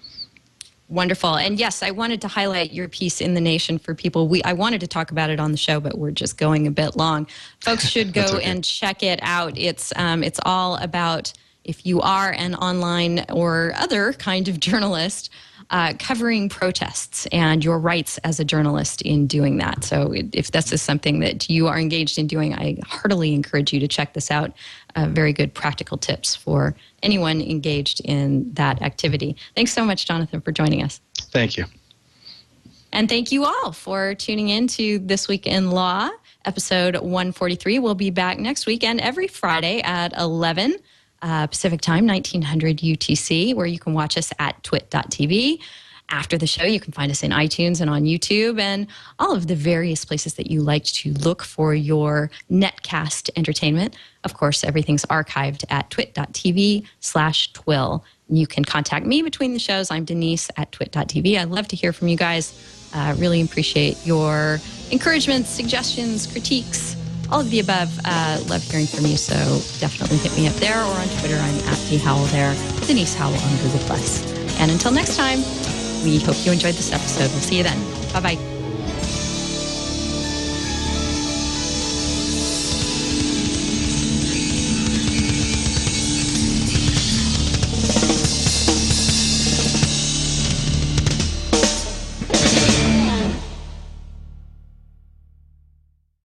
Wonderful. And yes, I wanted to highlight your piece in The Nation for people. I wanted to talk about it on the show, but we're just going a bit long. Folks should go and check it out. It's all about if you are an online or other kind of journalist, covering protests and your rights as a journalist in doing that. So if this is something that you are engaged in doing, I heartily encourage you to check this out. Very good practical tips for anyone engaged in that activity. Thanks so much, Jonathan, for joining us. Thank you. And thank you all for tuning in to This Week in Law, episode 143. We'll be back next week and every Friday at 11 Pacific Time, 1900 UTC, where you can watch us at twit.tv. After the show, you can find us in iTunes and on YouTube and all of the various places that you like to look for your netcast entertainment. Of course, everything's archived at twit.tv/TWiL. You can contact me between the shows. I'm Denise at twit.tv. I'd love to hear from you guys. Really appreciate your encouragement, suggestions, critiques, all of the above. Love hearing from you, so definitely hit me up there or on Twitter. I'm at Howell there, Denise Howell on Google+. And until next time, we hope you enjoyed this episode. We'll see you then. Bye-bye.